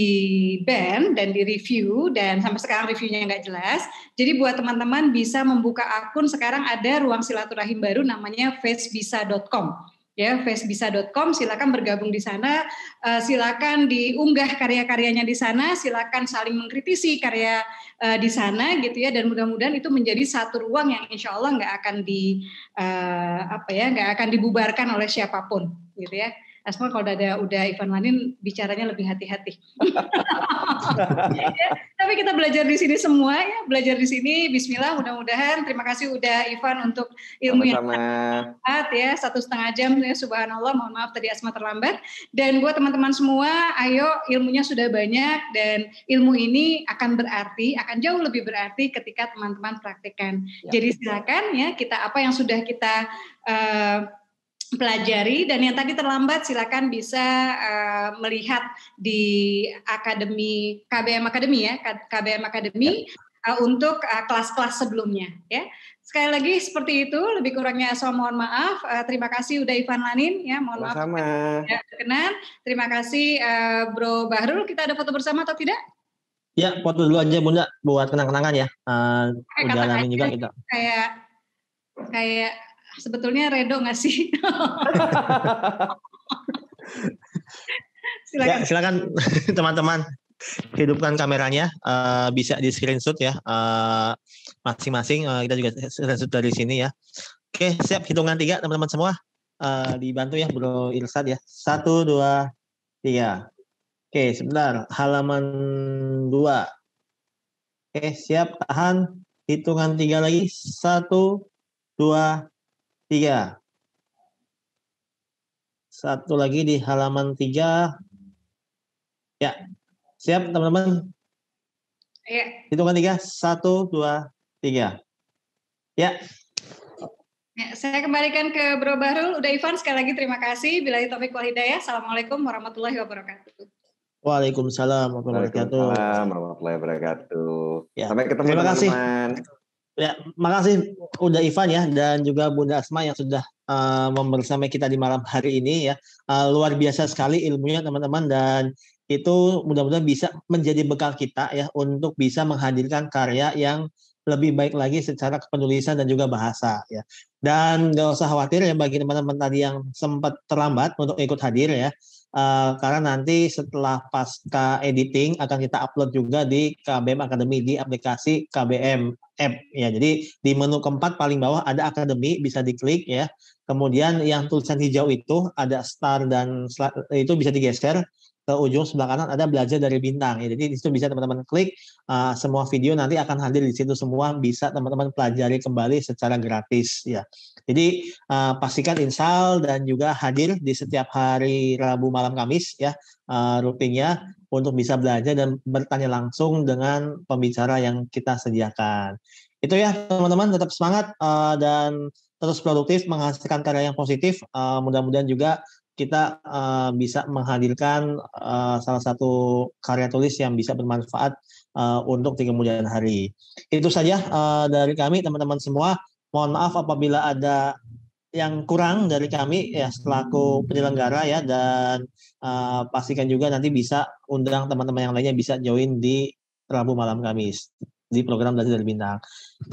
ban dan di review, dan sampai sekarang reviewnya nggak jelas. Jadi buat teman-teman bisa membuka akun, sekarang ada ruang silaturahim baru namanya facebisa.com. Ya, facebisa.com, silakan bergabung di sana, silakan diunggah karya-karyanya di sana, silakan saling mengkritisi karya di sana gitu ya, dan mudah-mudahan itu menjadi satu ruang yang insya Allah nggak akan dibubarkan oleh siapapun gitu ya. Asma kalau udah Ivan Lanin bicaranya lebih hati-hati. Ya, tapi kita belajar di sini semua ya, belajar di sini. Bismillah, mudah-mudahan. Terima kasih udah Ivan untuk ilmu yang sangat ya, 1,5 jam ya, subhanallah. Mohon maaf tadi Asma terlambat. Dan buat teman-teman semua, ayo, ilmunya sudah banyak dan ilmu ini akan jauh lebih berarti ketika teman-teman praktikkan. Ya. Jadi silakan ya, apa yang sudah kita pelajari, dan yang tadi terlambat silakan bisa melihat di akademi KBM Academy ya, KBM Academy untuk kelas-kelas sebelumnya ya. Sekali lagi seperti itu, lebih kurangnya saya mohon maaf. Terima kasih udah Ivan Lanin ya, mohon maaf ya, berkenan. Terima kasih Bro Bahrul. Kita ada foto bersama atau tidak? Ya, foto dulu aja Bunda buat kenang-kenangan ya. Udah Lanin juga kita. Kayak sebetulnya redo nggak sih? Silakan teman-teman hidupkan kameranya, bisa di screenshot ya masing-masing. Kita juga screenshot dari sini ya. Oke, siap, hitungan 3 teman-teman semua, dibantu ya Bro Irsad ya. 1, 2, 3. Oke, sebentar, halaman 2. Oke, siap, tahan, hitungan 3 lagi. 1, 2, 3. Satu lagi di halaman 3. Ya, siap teman-teman? Ya. Hitungan 3, 1, 2, 3. Ya. Ya, saya kembalikan ke Bro Bahrul. Udah Ivan, sekali lagi terima kasih. Billahi taufiq wal hidayah. Assalamualaikum warahmatullahi wabarakatuh. Waalaikumsalam warahmatullahi wabarakatuh. Waalaikumsalam warahmatullahi wabarakatuh. Ya. Sampai ketemu teman-teman. Ya, makasih udah Ivan ya dan juga Bunda Asma yang sudah membersama kita di malam hari ini ya. Luar biasa sekali ilmunya teman-teman, dan itu mudah-mudahan bisa menjadi bekal kita ya untuk bisa menghadirkan karya yang lebih baik lagi secara kepenulisan dan juga bahasa ya. Dan nggak usah khawatir ya bagi teman-teman tadi yang sempat terlambat untuk ikut hadir ya. Karena nanti setelah pasca editing akan kita upload juga di KBM Academy di aplikasi KBM App ya. Jadi di menu keempat paling bawah ada Academy, bisa diklik ya. Kemudian yang tulisan hijau itu ada start dan itu bisa digeser ke ujung sebelah kanan, ada belajar dari bintang ya. Jadi di situ bisa teman-teman klik, semua video nanti akan hadir di situ semua, bisa teman-teman pelajari kembali secara gratis ya. Jadi pastikan install dan juga hadir di setiap hari Rabu malam Kamis ya, rutinnya untuk bisa belajar dan bertanya langsung dengan pembicara yang kita sediakan. Itu ya teman-teman, tetap semangat dan terus produktif menghasilkan karya yang positif. Mudah-mudahan juga kita bisa menghadirkan salah satu karya tulis yang bisa bermanfaat untuk di kemudian hari. Itu saja dari kami teman-teman semua. Mohon maaf apabila ada yang kurang dari kami ya selaku penyelenggara ya, dan pastikan juga nanti bisa undang teman-teman yang lainnya bisa join di Rabu malam Kamis di program Belajar dari Bintang.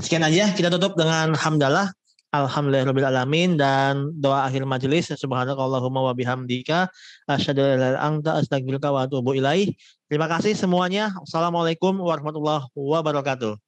Sekian aja, kita tutup dengan hamdalah. Alhamdulillahirrahmanirrahim, dan doa akhir majelis, subhanakallahumma wa bihamdika asyhadu an la ilaha illa anta astaghfiruka wa atubu ilaik. Terima kasih semuanya. Assalamualaikum warahmatullahi wabarakatuh.